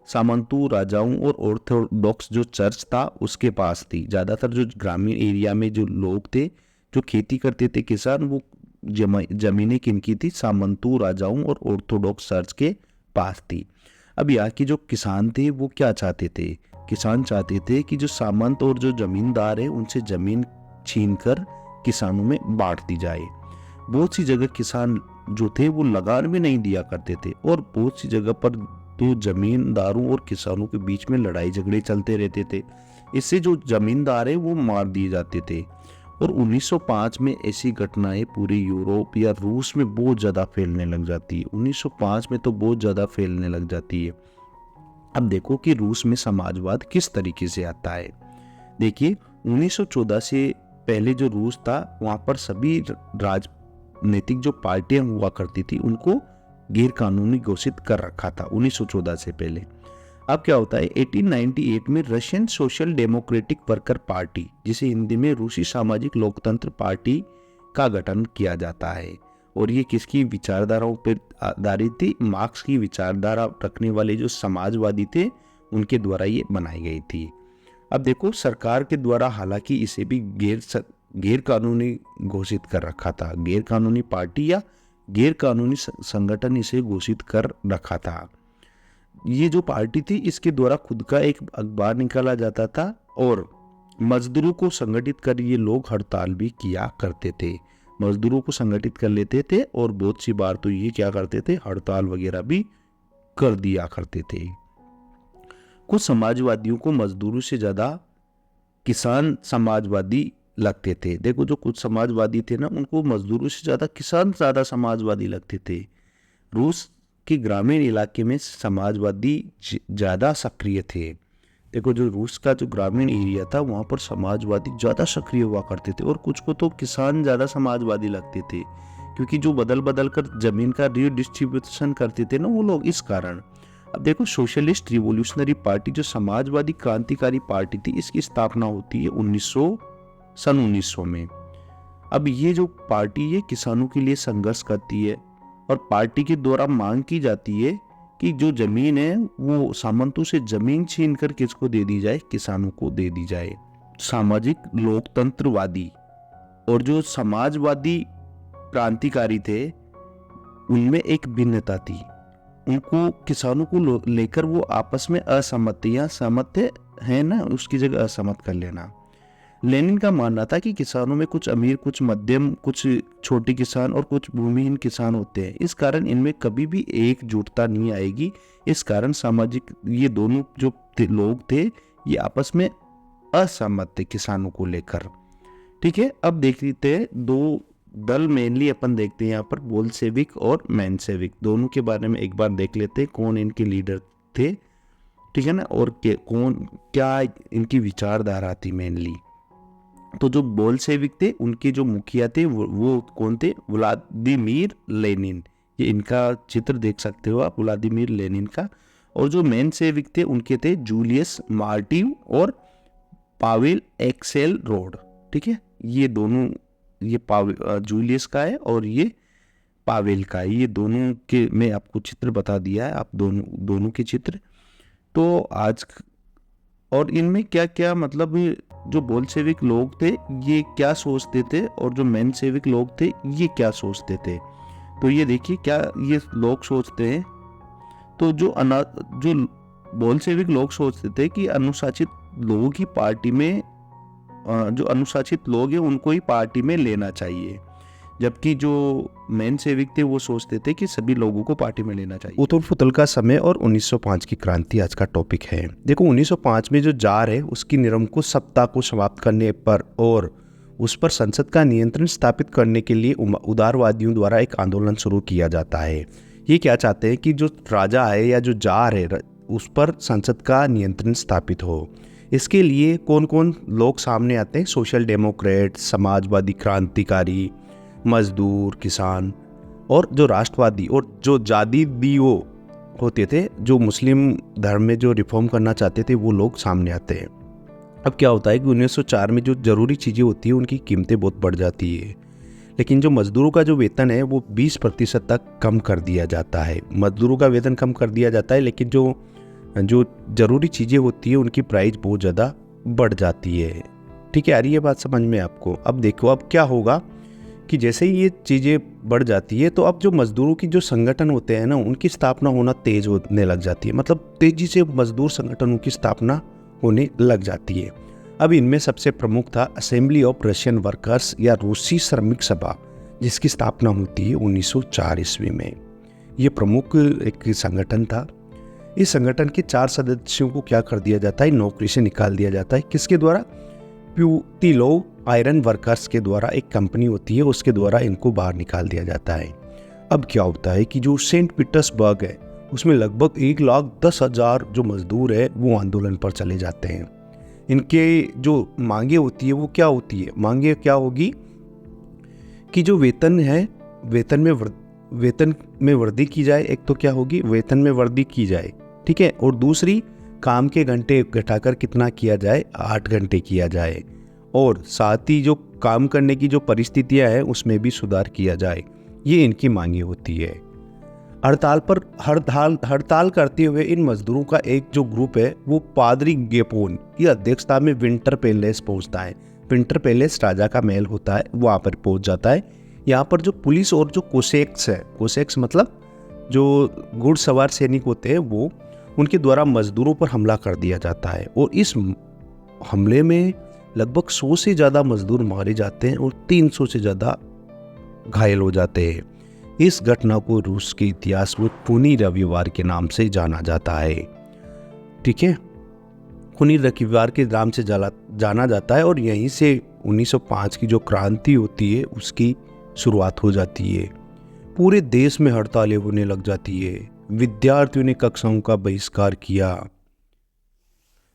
सामंतों, राजाओं और ऑर्थोडॉक्स जो चर्च था उसके पास थी। ज़्यादातर जो ग्रामीण एरिया में जो लोग थे जो खेती करते थे किसान, वो जमीनें किनकी थी, सामंतों, राजाओं और ऑर्थोडॉक्स चर्च के पास थी। अब यहाँ के जो किसान थे वो क्या चाहते थे, किसान चाहते थे कि जो सामंत और जो जमींदार है उनसे जमीन छीनकर किसानों में बांट दी जाए। बहुत सी जगह किसान जो थे वो लगान भी नहीं दिया करते थे और बहुत सी जगह पर तो जमींदारों और किसानों के बीच में लड़ाई झगड़े चलते रहते थे। इससे जो जमींदार है वो मार दिए जाते थे। और 1905 में ऐसी घटनाएं पूरे यूरोप या रूस में बहुत ज़्यादा फैलने लग जाती है। 1905 में तो बहुत ज़्यादा फैलने लग जाती है। अब देखो कि रूस में समाजवाद किस तरीके से आता है। देखिए 1914 से पहले जो रूस था वहाँ पर सभी राजनीतिक जो पार्टियां हुआ करती थी उनको गैर कानूनी घोषित कर रखा था 1914 से पहले। अब क्या होता है, 1898 में Russian social democratic worker party, जिसे हिंदी में रूसी सामाजिक लोकतंत्र पार्टी का गठन किया जाता है। और ये किसकी विचारधाराओं पर आधारित थी, मार्क्स की विचारधारा रखने वाले जो समाजवादी थे उनके द्वारा ये बनाई गई थी। अब देखो सरकार के द्वारा हालांकि इसे भी गैर कानूनी घोषित कर रखा था, गैर कानूनी पार्टी या गैर कानूनी संगठन इसे घोषित कर रखा था। ये जो पार्टी थी इसके द्वारा खुद का एक अखबार निकाला जाता था और मजदूरों को संगठित कर ये लोग हड़ताल भी किया करते थे। मजदूरों को संगठित कर लेते थे और बहुत सी बार तो ये क्या करते थे, हड़ताल वगैरह भी कर दिया करते थे। कुछ समाजवादियों को मजदूरों से ज़्यादा किसान समाजवादी लगते थे। देखो जो कुछ समाजवादी थे ना उनको मजदूरों से ज़्यादा किसान ज़्यादा समाजवादी लगते थे। रूस के ग्रामीण इलाके में समाजवादी ज़्यादा सक्रिय थे। देखो जो रूस का जो ग्रामीण एरिया था वहाँ पर समाजवादी ज़्यादा सक्रिय हुआ करते थे और कुछ को तो किसान ज़्यादा समाजवादी लगते थे, क्योंकि जो बदल बदल कर जमीन का रीडिस्ट्रीब्यूशन करते थे ना वो लोग, इस कारण। अब देखो सोशलिस्ट रिवोल्यूशनरी पार्टी जो समाजवादी क्रांतिकारी पार्टी थी इसकी स्थापना होती है 1900 में। अब ये जो पार्टी है किसानों के लिए संघर्ष करती है और पार्टी के द्वारा मांग की जाती है कि जो जमीन है वो सामंतों से जमीन छीन कर किसको दे दी जाए, किसानों को दे दी जाए। सामाजिक लोकतंत्रवादी और जो समाजवादी क्रांतिकारी थे उनमें एक भिन्नता थी। उनको किसानों को लेकर वो आपस में असहमत थे, या सहमत थे है ना, उसकी जगह असहमत कर लेना। लेनिन का मानना था कि किसानों में कुछ अमीर, कुछ मध्यम, कुछ छोटे किसान और कुछ भूमिहीन किसान होते हैं। इस कारण इनमें कभी भी एकजुटता नहीं आएगी। इस कारण सामाजिक ये दोनों जो लोग थे ये आपस में असहमत थे किसानों को लेकर। ठीक है, अब देख लेते हैं दो दल मेनली अपन देखते हैं यहाँ पर, बोल्शेविक और मेंशेविक, दोनों के बारे में एक बार देख लेते हैं कौन इनके लीडर थे। ठीक है ना, और कौन क्या इनकी विचारधारा थी मेनली। तो जो बोल्शेविक थे उनके जो मुखिया थे वो कौन थे, व्लादिमीर लेनिन। ये इनका चित्र देख सकते हो आप, व्लादिमीर लेनिन का। और जो मेंशेविक थे उनके थे जूलियस मार्टिव और पावेल एक्सेलरोड। ठीक है, ये दोनों, ये जूलियस का है और ये पावेल का है। ये दोनों के मैं आपको चित्र बता दिया है, आप दोनों के चित्र। तो आज और इनमें क्या क्या मतलब, जो बोल्शेविक लोग थे ये क्या सोचते थे और जो मेंशेविक लोग थे ये क्या सोचते थे। तो ये देखिए क्या ये लोग सोचते हैं। तो जो बोल्शेविक लोग सोचते थे कि अनुशासित लोगों की पार्टी में, जो अनुशासित लोग हैं उनको ही पार्टी में लेना चाहिए, जबकि जो मेंशेविक थे वो सोचते थे कि सभी लोगों को पार्टी में लेना चाहिए। उथल पुथल का समय और 1905 की क्रांति आज का टॉपिक है। देखो 1905 में जो जार है उसकी निरंकुश सत्ता को समाप्त करने पर और उस पर संसद का नियंत्रण स्थापित करने के लिए उदारवादियों द्वारा एक आंदोलन शुरू किया जाता है। ये क्या चाहते हैं कि जो राजा है या जो जार है उस पर संसद का नियंत्रण स्थापित हो। इसके लिए कौन कौन लोग सामने आते हैं, सोशल डेमोक्रेट, समाजवादी क्रांतिकारी, मजदूर, किसान और जो राष्ट्रवादी और जो जादीदीओ होते थे, जो मुस्लिम धर्म में जो रिफॉर्म करना चाहते थे, वो लोग सामने आते हैं। अब क्या होता है कि 1904 में जो ज़रूरी चीज़ें होती हैं उनकी कीमतें बहुत बढ़ जाती है, लेकिन जो मजदूरों का जो वेतन है वो 20% तक कम कर दिया जाता है। मजदूरों का वेतन कम कर दिया जाता है, लेकिन जो ज़रूरी चीज़ें होती है उनकी प्राइस बहुत ज़्यादा बढ़ जाती है। ठीक है, आ रही है बात समझ में आपको। अब देखो अब क्या होगा कि जैसे ही ये चीज़ें बढ़ जाती है तो अब जो मजदूरों की जो संगठन होते हैं ना उनकी स्थापना होना तेज होने लग जाती है, मतलब तेजी से मजदूर संगठनों की स्थापना होने लग जाती है। अब इनमें सबसे प्रमुख था असेंबली ऑफ रशियन वर्कर्स या रूसी श्रमिक सभा, जिसकी स्थापना होती है 1904 ईस्वी में। ये प्रमुख एक संगठन था। इस संगठन के 4 सदस्यों को क्या कर दिया जाता है, नौकरी से निकाल दिया जाता है। किसके द्वारा, प्यूतिलोव आयरन वर्कर्स के द्वारा, एक कंपनी होती है उसके द्वारा इनको बाहर निकाल दिया जाता है। अब क्या होता है कि जो सेंट पीटर्सबर्ग है उसमें लगभग 1,10,000 जो मजदूर है वो आंदोलन पर चले जाते हैं। इनके जो मांगे होती है वो क्या होती है, मांगे क्या होगी कि जो वेतन है वेतन में वृद्धि की जाए। एक तो क्या होगी, वेतन में वृद्धि की जाए, ठीक है, और दूसरी काम के घंटे घटाकर कितना किया जाए, 8 घंटे किया जाए, और साथ ही जो काम करने की जो परिस्थितियां हैं उसमें भी सुधार किया जाए। ये इनकी मांगे होती है। हड़ताल करते हुए इन मजदूरों का एक जो ग्रुप है वो पादरी गेपोन की अध्यक्षता में विंटर पैलेस पहुंचता है। विंटर पैलेस राजा का महल होता है, वहाँ पर पहुंच जाता है। यहाँ पर जो पुलिस और जो कोसेक्स है, कोसेक्स मतलब जो घुड़सवार सैनिक होते हैं, वो उनके द्वारा मजदूरों पर हमला कर दिया जाता है और इस हमले में लगभग 100 से ज़्यादा मजदूर मारे जाते हैं और 300 से ज़्यादा घायल हो जाते हैं। इस घटना को रूस के इतिहास में खूनी रविवार के नाम से जाना जाता है। ठीक है, खूनी रविवार के नाम से जाना जाता है और यहीं से 1905 की जो क्रांति होती है उसकी शुरुआत हो जाती है। पूरे देश में हड़तालें होने लग जाती है। विद्यार्थियों ने कक्षाओं का बहिष्कार किया।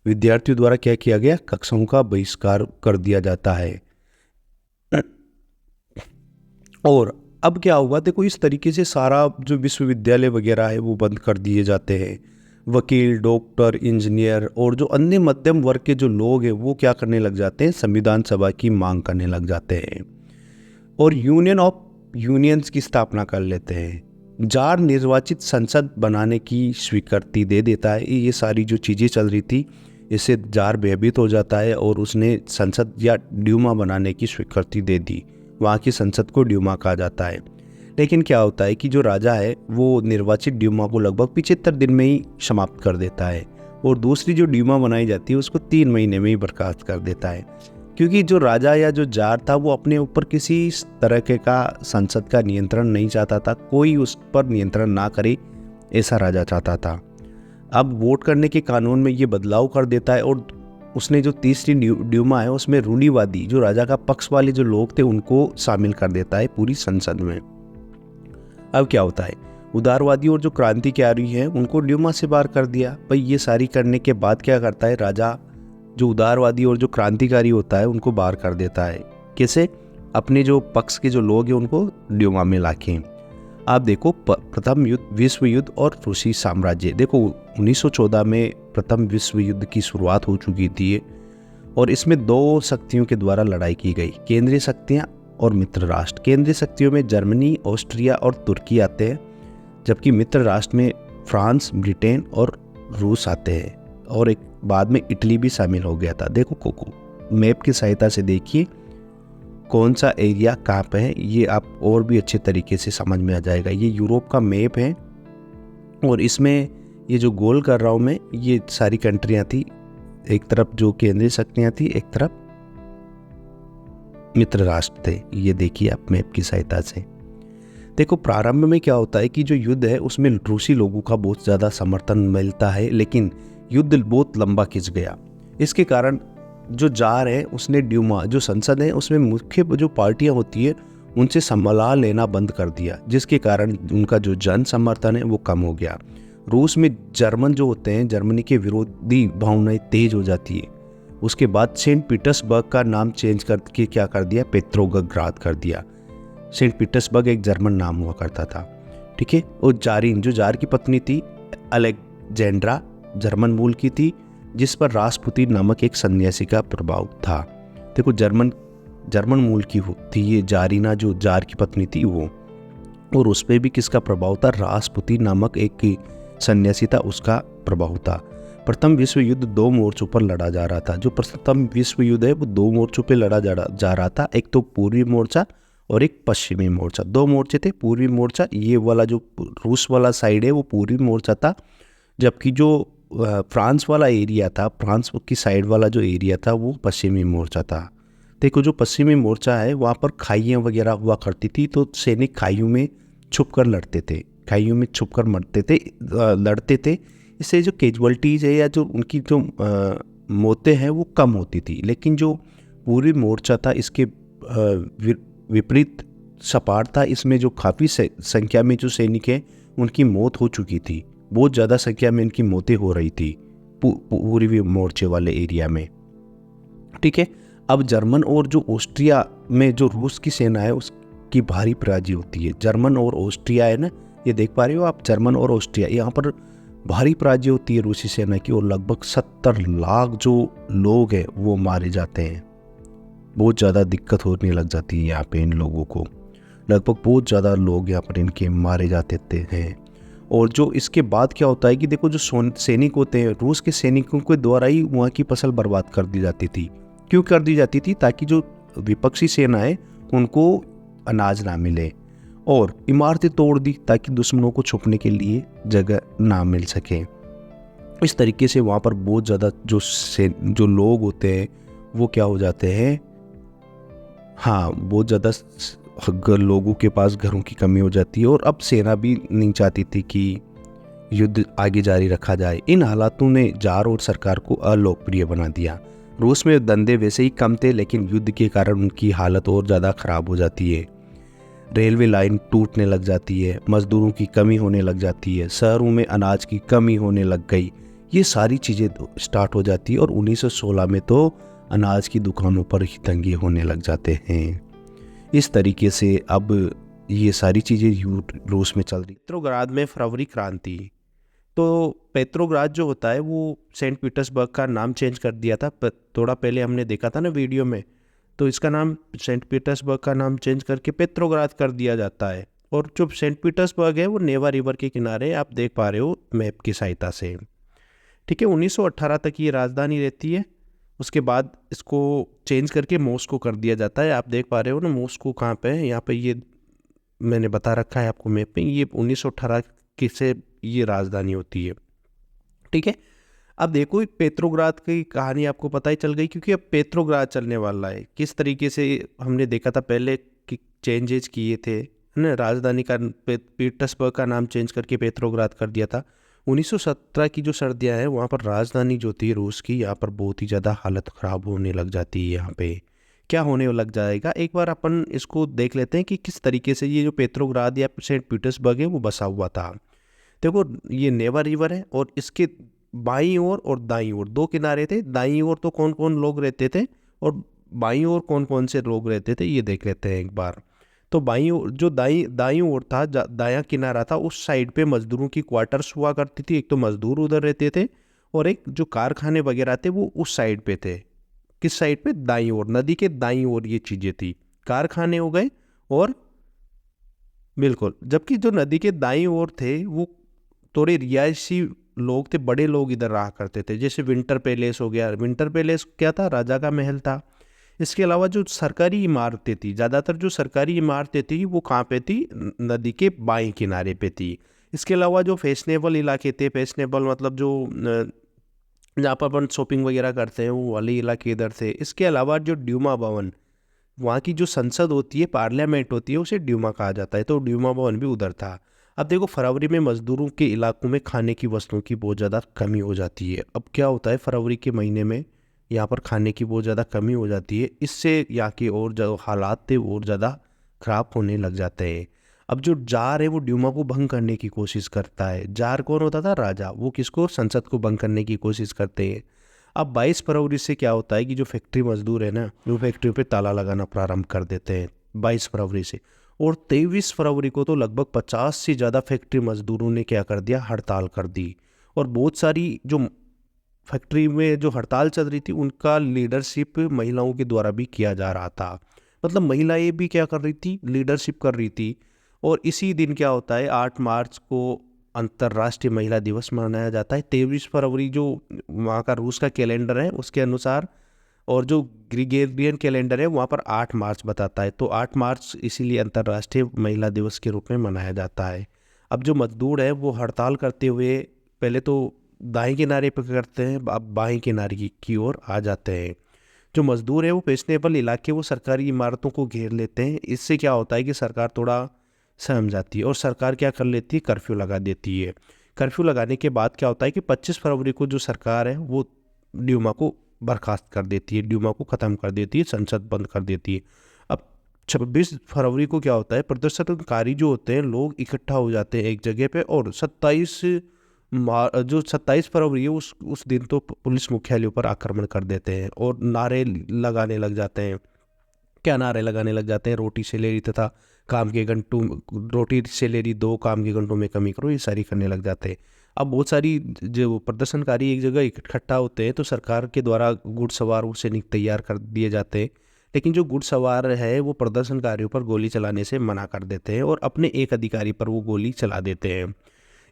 विद्यार्थियों द्वारा क्या किया गया, कक्षाओं का बहिष्कार कर दिया जाता है। और अब क्या हुआ, देखो इस तरीके से सारा जो विश्वविद्यालय वगैरह है वो बंद कर दिए जाते हैं। वकील, डॉक्टर, इंजीनियर और जो अन्य मध्यम वर्ग के जो लोग हैं वो क्या करने लग जाते हैं, संविधान सभा की मांग करने लग जाते हैं और यूनियन ऑफ यूनियंस की स्थापना कर लेते हैं। जार निर्वाचित संसद बनाने की स्वीकृति दे देता है। ये सारी जो चीज़ें चल रही थी इससे जार भयभीत हो जाता है और उसने संसद या ड्यूमा बनाने की स्वीकृति दे दी। वहाँ की संसद को ड्यूमा कहा जाता है। लेकिन क्या होता है कि जो राजा है वो निर्वाचित ड्यूमा को लगभग 75 दिन में ही समाप्त कर देता है और दूसरी जो ड्यूमा बनाई जाती है उसको 3 महीने में ही बर्खास्त कर देता है, क्योंकि जो राजा या जो जार था वो अपने ऊपर किसी तरह के का संसद का नियंत्रण नहीं चाहता था, कोई उस पर नियंत्रण ना करे, ऐसा राजा चाहता था। अब वोट करने के कानून में ये बदलाव कर देता है और उसने जो तीसरी ड्यूमा है उसमें रूढ़िवादी जो राजा का पक्ष वाले जो लोग थे उनको शामिल कर देता है पूरी संसद में। अब क्या होता है, उदारवादी और जो क्रांतिकारी हैं उनको ड्यूमा से बाहर कर दिया। भाई ये सारी करने के बाद क्या करता है राजा, जो उदारवादी और जो क्रांतिकारी होता है उनको बाहर कर देता है। कैसे? अपने जो पक्ष के जो लोग हैं उनको ड्यूमा में लाके। आप देखो प्रथम विश्व युद्ध और रूसी साम्राज्य, देखो 1914 में प्रथम विश्व युद्ध की शुरुआत हो चुकी थी और इसमें 2 शक्तियों के द्वारा लड़ाई की गई, केंद्रीय शक्तियां और मित्र राष्ट्र। केंद्रीय शक्तियों में जर्मनी, ऑस्ट्रिया और तुर्की आते हैं, जबकि मित्र राष्ट्र में फ्रांस, ब्रिटेन और रूस आते हैं और एक बाद में इटली भी शामिल हो गया था। देखो कोको मैप की सहायता से देखिए कौन सा एरिया कहाँ पे है, ये आप और भी अच्छे तरीके से समझ में आ जाएगा। ये यूरोप का मैप है और इसमें ये जो गोल कर रहा हूँ मैं, ये सारी कंट्रियाँ थी, एक तरफ जो केंद्रीय शक्तियाँ थी, एक तरफ मित्र राष्ट्र थे। ये देखिए आप मैप की सहायता से। देखो प्रारंभ में क्या होता है कि जो युद्ध है उसमें रूसी लोगों का बहुत ज़्यादा समर्थन मिलता है, लेकिन युद्ध बहुत लंबा खिंच गया। इसके कारण जो जार है उसने ड्यूमा जो संसद है उसमें मुख्य जो पार्टियां होती है उनसे सलाह लेना बंद कर दिया, जिसके कारण उनका जो जन समर्थन है वो कम हो गया। रूस में जर्मन जो होते हैं, जर्मनी के विरोधी भावनाएं तेज हो जाती है। उसके बाद सेंट पीटर्सबर्ग का नाम चेंज करके क्या कर दिया, पेट्रोग्राद कर दिया। सेंट पीटर्सबर्ग एक जर्मन नाम हुआ करता था, ठीक है। और जारिन जो जार की पत्नी थी अलेक्जेंड्रा जर्मन मूल की थी, जिस पर रासपुतीन नामक एक सन्यासी का प्रभाव था। देखो जर्मन मूल की थी ये जारीना, जो जार की पत्नी थी वो, और उस पर भी किसका प्रभाव था, रासपुतीन नामक एक सन्यासी था, उसका प्रभाव था। प्रथम विश्व युद्ध 2 मोर्चों पर लड़ा जा रहा था। जो प्रथम विश्व युद्ध है वो 2 मोर्चों पर लड़ा जा रहा था, एक तो पूर्वी मोर्चा और एक पश्चिमी मोर्चा। 2 मोर्चे थे। पूर्वी मोर्चा ये वाला जो रूस वाला साइड है वो पूर्वी मोर्चा था, जबकि जो फ्रांस वाला एरिया था, फ्रांस की साइड वाला जो एरिया था वो पश्चिमी मोर्चा था। देखो जो पश्चिमी मोर्चा है वहाँ पर खाइयाँ वगैरह हुआ करती थी, तो सैनिक खाइयों में छुप कर लड़ते थे, खाइयों में छुप कर लड़ते थे। इससे जो कैजुअलिटीज़ है या जो उनकी जो मौतें हैं वो कम होती थी। लेकिन जो पूर्वी मोर्चा था इसके विपरीत सपाट था। इसमें जो काफ़ी संख्या में जो सैनिक हैं उनकी मौत हो चुकी थी, बहुत ज़्यादा संख्या में इनकी मौतें हो रही थी पूर्वी मोर्चे वाले एरिया में, ठीक है। अब जर्मन और जो ऑस्ट्रिया में जो रूस की सेना है उसकी भारी पराजय होती है। जर्मन और ऑस्ट्रिया है ना, ये देख पा रहे हो आप, जर्मन और ऑस्ट्रिया, यहाँ पर भारी पराजय होती है रूसी सेना की और लगभग 70 लाख जो लोग हैं वो मारे जाते हैं। बहुत ज़्यादा दिक्कत होने लग जाती है यहाँ पे इन लोगों को, लगभग बहुत ज़्यादा लोग यहाँ पर इनके मारे जाते हैं। और जो इसके बाद क्या होता है कि देखो जो सैनिक होते हैं, रूस के सैनिकों के द्वारा ही वहाँ की फसल बर्बाद कर दी जाती थी। क्यों कर दी जाती थी? ताकि जो विपक्षी सेना है उनको अनाज ना मिले, और इमारतें तोड़ दी ताकि दुश्मनों को छुपने के लिए जगह ना मिल सके। इस तरीके से वहाँ पर बहुत ज़्यादा जो लोग होते हैं वो क्या हो जाते हैं, हाँ बहुत ज़्यादा लोगों के पास घरों की कमी हो जाती है। और अब सेना भी नहीं चाहती थी कि युद्ध आगे जारी रखा जाए। इन हालातों ने जार और सरकार को अलोकप्रिय बना दिया। रूस में धंधे वैसे ही कम थे, लेकिन युद्ध के कारण उनकी हालत और ज़्यादा ख़राब हो जाती है। रेलवे लाइन टूटने लग जाती है, मजदूरों की कमी होने लग जाती है, शहरों में अनाज की कमी होने लग गई। ये सारी चीज़ें स्टार्ट हो जाती है और 1916 में तो अनाज की दुकानों पर ही दंगे होने लग जाते हैं। इस तरीके से अब ये सारी चीज़ें रूस में चल रही। पेट्रोग्राद में फरवरी क्रांति, तो पेट्रोग्राद जो होता है वो सेंट पीटर्सबर्ग का नाम चेंज कर दिया था। थोड़ा पहले हमने देखा था ना वीडियो में, तो इसका नाम सेंट पीटर्सबर्ग का नाम चेंज करके पेट्रोग्राद कर दिया जाता है। और जो सेंट पीटर्सबर्ग है वो नेवा रिवर के किनारे, आप देख पा रहे हो मैप की सहायता से, ठीक है। 1918 तक ये राजधानी रहती है, उसके बाद इसको चेंज करके मॉस्को कर दिया जाता है। आप देख पा रहे हो ना मॉस्को कहाँ पे है, यहाँ पे ये मैंने बता रखा है आपको मैप में, ये 1918 की से ये राजधानी होती है। ठीक है। अब देखो पेट्रोग्राद की कहानी आपको पता ही चल गई, क्योंकि अब पेट्रोग्राद चलने वाला है। किस तरीके से हमने देखा था पहले कि चेंजेज किए थे, है ना, राजधानी का पीटर्सबर्ग का नाम चेंज करके पेट्रोग्राद कर दिया था। 1917 की जो सर्दियाँ हैं वहाँ पर राजधानी जो थी रूस की, यहाँ पर बहुत ही ज़्यादा हालत ख़राब होने लग जाती है। यहाँ पे क्या होने लग जाएगा, एक बार अपन इसको देख लेते हैं कि किस तरीके से ये जो पेट्रोग्राद या सेंट पीटर्सबर्ग है वो बसा हुआ था। देखो ये नेवा रिवर है और इसके बाईं ओर और दाईं ओर दो किनारे थे। दाईं ओर तो कौन कौन लोग रहते थे और बाईं ओर कौन कौन से लोग रहते थे ये देख लेते हैं एक बार। तो बाईं ओर जो दाईं ओर था, दायां किनारा था, उस साइड पे मजदूरों की क्वार्टर्स हुआ करती थी। एक तो मजदूर उधर रहते थे और एक जो कारखाने वगैरह थे वो उस साइड पे थे। किस साइड पे? दाईं ओर, नदी के दाईं ओर ये चीज़ें थी। कारखाने हो गए और बिल्कुल, जबकि जो नदी के दाईं ओर थे वो थोड़े रिहायशी लोग थे, बड़े लोग इधर रहा करते थे। जैसे विंटर पैलेस हो गया। विंटर पैलेस क्या था? राजा का महल था। इसके अलावा जो सरकारी इमारतें थी, ज़्यादातर जो सरकारी इमारतें थी वो कहाँ पे थी? नदी के बाएं किनारे पे थी। इसके अलावा जो फैशनेबल इलाके थे, फैशनेबल मतलब जो जहाँ पर अपन शॉपिंग वगैरह करते हैं वो वाले इलाके इधर थे। इसके अलावा जो ड्यूमा भवन, वहाँ की जो संसद होती है, पार्लियामेंट होती है, उसे ड्यूमा कहा जाता है, तो ड्यूमा भवन भी उधर था। अब देखो फरवरी में मजदूरों के इलाकों में खाने की वस्तुओं की बहुत ज़्यादा कमी हो जाती है। अब क्या होता है फरवरी के महीने में यहाँ पर खाने की बहुत ज़्यादा कमी हो जाती है। इससे यहाँ के और जो हालात थे वो और ज़्यादा ख़राब होने लग जाते हैं। अब जो जार है वो ड्यूमा को भंग करने की कोशिश करता है। जार कौन होता था? राजा। वो किसको? संसद को भंग करने की कोशिश करते हैं। अब 22 फरवरी से क्या होता है कि जो फैक्ट्री मजदूर है ना, वो फैक्ट्री पे ताला लगाना प्रारंभ कर देते हैं 22 फरवरी से। और 23 फरवरी को तो लगभग 50 से ज़्यादा फैक्ट्री मजदूरों ने क्या कर दिया? हड़ताल कर दी। और बहुत सारी जो फैक्ट्री में जो हड़ताल चल रही थी उनका लीडरशिप महिलाओं के द्वारा भी किया जा रहा था। मतलब महिलाएं भी क्या कर रही थी? लीडरशिप कर रही थी। और इसी दिन क्या होता है, 8 मार्च को अंतर्राष्ट्रीय महिला दिवस मनाया जाता है। 23 फरवरी जो वहाँ का रूस का कैलेंडर है उसके अनुसार, और जो ग्रिगोरियन कैलेंडर है वहाँ पर 8 मार्च बताता है, तो 8 मार्च इसीलिए अंतर्राष्ट्रीय महिला दिवस के रूप में मनाया जाता है। अब जो मजदूर है वो हड़ताल करते हुए पहले तो दाएं किनारे पर करते हैं, अब बाएं किनारे की ओर आ जाते हैं। जो मजदूर है वो फैशनेबल इलाके, वो सरकारी इमारतों को घेर लेते हैं। इससे क्या होता है कि सरकार थोड़ा सहम जाती है और सरकार क्या कर लेती है? कर्फ्यू लगा देती है। कर्फ्यू लगाने के बाद क्या होता है कि 25 फरवरी को जो सरकार है वो ड्यूमा को बर्खास्त कर देती है, ड्यूमा को ख़त्म कर देती है, संसद बंद कर देती है। अब 26 फरवरी को क्या होता है? प्रदर्शनकारी जो होते हैं लोग इकट्ठा हो जाते हैं एक जगह पे, और 27 फरवरी है उस दिन तो पुलिस मुख्यालयों पर आक्रमण कर देते हैं और नारे लगाने लग जाते हैं। क्या नारे लगाने लग जाते हैं? रोटी सेलेरी तथा काम के घंटों, रोटी सेलेरी दो, काम के घंटों में कमी करो, ये सारी करने लग जाते हैं। अब बहुत सारी जो प्रदर्शनकारी एक जगह इकट्ठा होते हैं तो सरकार के द्वारा घुड़सवार और सैनिक तैयार कर दिए जाते हैं। लेकिन जो घुड़सवार है वो प्रदर्शनकारियों पर गोली चलाने से मना कर देते हैं और अपने एक अधिकारी पर वो गोली चला देते हैं।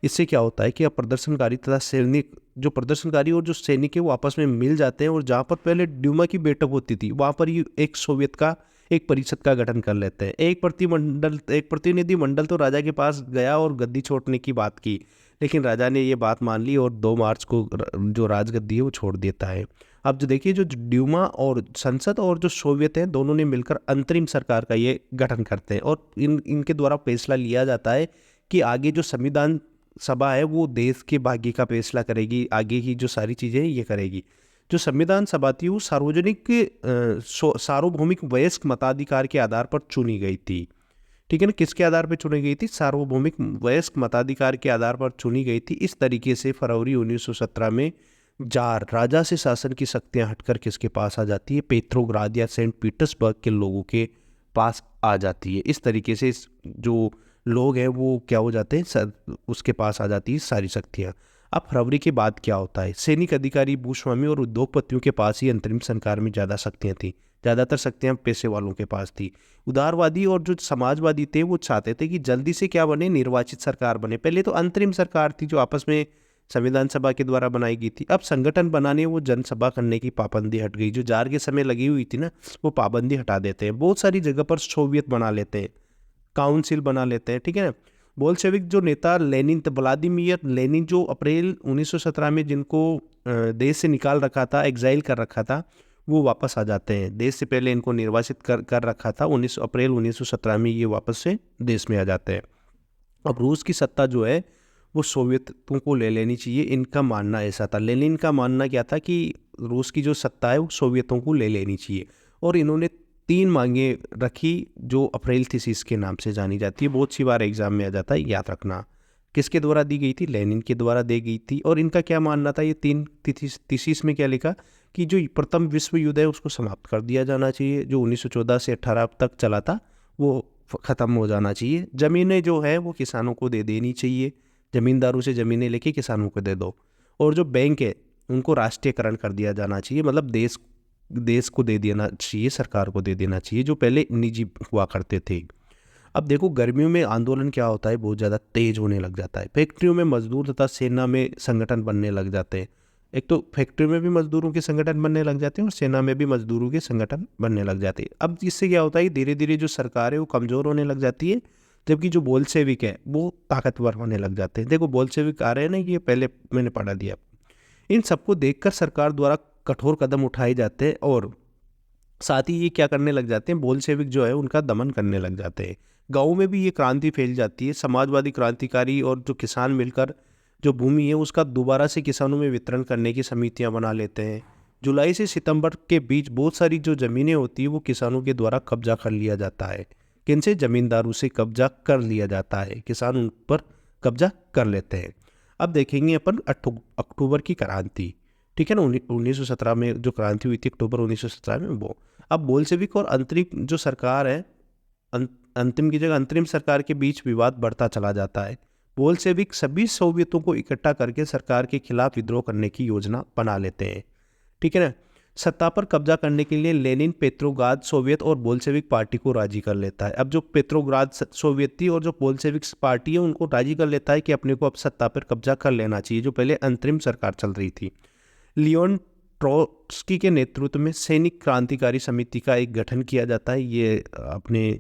इससे क्या होता है कि अब प्रदर्शनकारी तथा सैनिक, जो प्रदर्शनकारी और जो सैनिक है वो आपस में मिल जाते हैं, और जहाँ पर पहले ड्यूमा की बैठक होती थी वहाँ पर ही एक सोवियत का एक परिषद का गठन कर लेते हैं। एक प्रतिनिधि मंडल तो राजा के पास गया और गद्दी छोड़ने की बात की, लेकिन राजा ने ये बात मान ली और 2 मार्च को जो राजगद्दी है वो छोड़ देता है। अब जो देखिए, जो ड्यूमा और संसद और जो सोवियत हैं दोनों ने मिलकर अंतरिम सरकार का ये गठन करते हैं, और इनके द्वारा फैसला लिया जाता है कि आगे जो संविधान सभा है वो देश के भाग्य का फैसला करेगी, आगे की जो सारी चीज़ें हैं ये करेगी। जो संविधान सभा थी वो सार्वभौमिक वयस्क मताधिकार के आधार पर चुनी गई थी। ठीक है ना? किसके आधार पर चुनी गई थी? सार्वभौमिक वयस्क मताधिकार के आधार पर चुनी गई थी। इस तरीके से फरवरी 1917 में जार राजा से शासन की शक्तियाँ हटकर किसके पास आ जाती है? पेट्रोग्राद या सेंट पीटर्सबर्ग के लोगों के पास आ जाती है। इस तरीके से जो लोग हैं वो क्या हो जाते हैं? उसके पास आ जाती है सारी शक्तियाँ। अब फरवरी के बाद क्या होता है? सैनिक अधिकारी, भूस्वामी और उद्योगपतियों के पास ही अंतरिम सरकार में ज़्यादा शक्तियाँ थी। ज़्यादातर शक्तियाँ पैसे वालों के पास थी। उदारवादी और जो समाजवादी थे वो चाहते थे कि जल्दी से क्या बने? निर्वाचित सरकार बने। पहले तो अंतरिम सरकार थी जो आपस में संविधान सभा के द्वारा बनाई गई थी। अब संगठन बनाने वो जनसभा करने की पाबंदी हट गई, जो जार के समय लगी हुई थी ना, वो पाबंदी हटा देते हैं। बहुत सारी जगह पर सोवियत बना लेते हैं, काउंसिल बना लेते हैं, ठीक है ना। बोल्शेविक जो नेता लेनिन, व्लादिमीर लेनिन, जो अप्रैल 1917 में जिनको देश से निकाल रखा था, एग्जाइल कर रखा था, वो वापस आ जाते हैं। देश से पहले इनको निर्वासित कर रखा था, 19 अप्रैल 1917 में ये वापस से देश में आ जाते हैं। अब रूस की सत्ता जो है वो सोवियतों को ले लेनी चाहिए, इनका मानना ऐसा था। लेनिन का मानना क्या था कि रूस की जो सत्ता है वो सोवियतों को ले लेनी चाहिए। और इन्होंने 3 मांगे रखी, जो अप्रैल थीसिस के नाम से जानी जाती है। बहुत सी बार एग्जाम में आ जाता है, याद रखना। किसके द्वारा दी गई थी? लेनिन के द्वारा दी गई थी। और इनका क्या मानना था? ये 3 थीसिस में क्या लिखा कि जो प्रथम विश्व युद्ध है उसको समाप्त कर दिया जाना चाहिए, जो 1914 से 18 तक चला था वो ख़त्म हो जाना चाहिए। ज़मीनें जो है वो किसानों को दे देनी चाहिए, ज़मींदारों से ज़मीनें लेके किसानों को दे दो। और जो बैंक है उनको राष्ट्रीयकरण कर दिया जाना चाहिए, मतलब देश को दे देना चाहिए, सरकार को दे देना चाहिए, जो पहले निजी हुआ करते थे। अब देखो गर्मियों में आंदोलन क्या होता है, बहुत ज़्यादा तेज होने लग जाता है। फैक्ट्रियों में मजदूर तथा सेना में संगठन बनने लग जाते हैं। एक तो फैक्ट्री में भी मजदूरों के संगठन बनने लग जाते हैं और सेना में भी मजदूरों के संगठन बनने लग जाते हैं। अब इससे क्या होता है, धीरे धीरे जो सरकार है वो कमज़ोर होने लग जाती है, जबकि जो बोल्शेविक है वो ताकतवर होने लग जाते हैं। देखो बोल्शेविक आ रहे हैं ना, ये पहले मैंने पढ़ा दिया। इन सबको देखकर सरकार द्वारा कठोर कदम उठाए जाते हैं और साथ ही ये क्या करने लग जाते हैं, बोल्शेविक जो है उनका दमन करने लग जाते हैं। गाँव में भी ये क्रांति फैल जाती है। समाजवादी क्रांतिकारी और जो किसान मिलकर जो भूमि है उसका दोबारा से किसानों में वितरण करने की समितियां बना लेते हैं। जुलाई से सितंबर के बीच बहुत सारी जो ज़मीनें होती है वो किसानों के द्वारा कब्जा कर लिया जाता है। किनसे? ज़मींदारों से कब्जा कर लिया जाता है, किसान उन पर कब्जा कर लेते हैं। अब देखेंगे अपन अक्टूबर की क्रांति, ठीक है ना। 1917 में जो क्रांति हुई थी अक्टूबर 1917 में, वो अब बोल्शेविक और अंतरिम जो सरकार है, अंतिम की जगह अंतरिम सरकार के बीच विवाद बढ़ता चला जाता है। बोल्शेविक सभी सोवियतों को इकट्ठा करके सरकार के खिलाफ विद्रोह करने की योजना बना लेते हैं, ठीक है ना। सत्ता पर कब्जा करने के लिए लेनिन पेट्रोग्राद सोवियत और बोल्शेविक पार्टी को राजी कर लेता है। अब जो पेट्रोग्राद सोवियत थी और जो बोल्शेविक पार्टी है उनको राजी कर लेता है कि अपने को अब सत्ता पर कब्जा कर लेना चाहिए, जो पहले अंतरिम सरकार चल रही थी। लियोन ट्रोट्स्की के नेतृत्व में सैनिक क्रांतिकारी समिति का एक गठन किया जाता है, ये अपने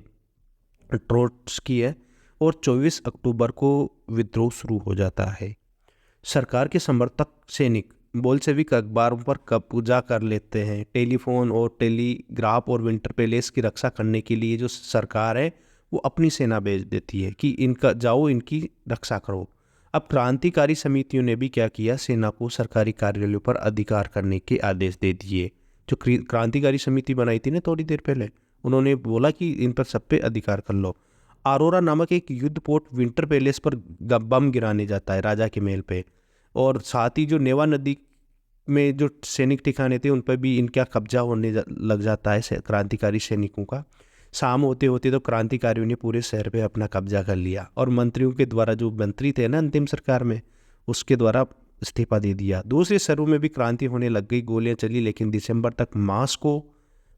ट्रोट्स्की है। और 24 अक्टूबर को विद्रोह शुरू हो जाता है। सरकार के समर्थक सैनिक बोल्शेविक अखबारों पर कब्जा कर लेते हैं। टेलीफोन और टेलीग्राफ और विंटर पैलेस की रक्षा करने के लिए जो सरकार है वो अपनी सेना भेज देती है कि इनका जाओ, इनकी रक्षा करो। अब क्रांतिकारी समितियों ने भी क्या किया, सेना को सरकारी कार्यालयों पर अधिकार करने के आदेश दे दिए। जो क्रांतिकारी समिति बनाई थी ना थोड़ी देर पहले, उन्होंने बोला कि इन पर सब पे अधिकार कर लो। अरोरा नामक एक युद्ध पोत विंटर पैलेस पर बम गिराने जाता है, राजा के महल पे। और साथ ही जो नेवा नदी में जो सैनिक ठिकाने थे उन पर भी इनका कब्जा होने लग जाता है क्रांतिकारी सैनिकों का। शाम होते होते तो क्रांतिकारियों ने पूरे शहर पे अपना कब्जा कर लिया और मंत्रियों के द्वारा, जो मंत्री थे ना अंतिम सरकार में, उसके द्वारा इस्तीफा दे दिया। दूसरे शहरों में भी क्रांति होने लग गई, गोलियां चली, लेकिन दिसंबर तक मॉस्को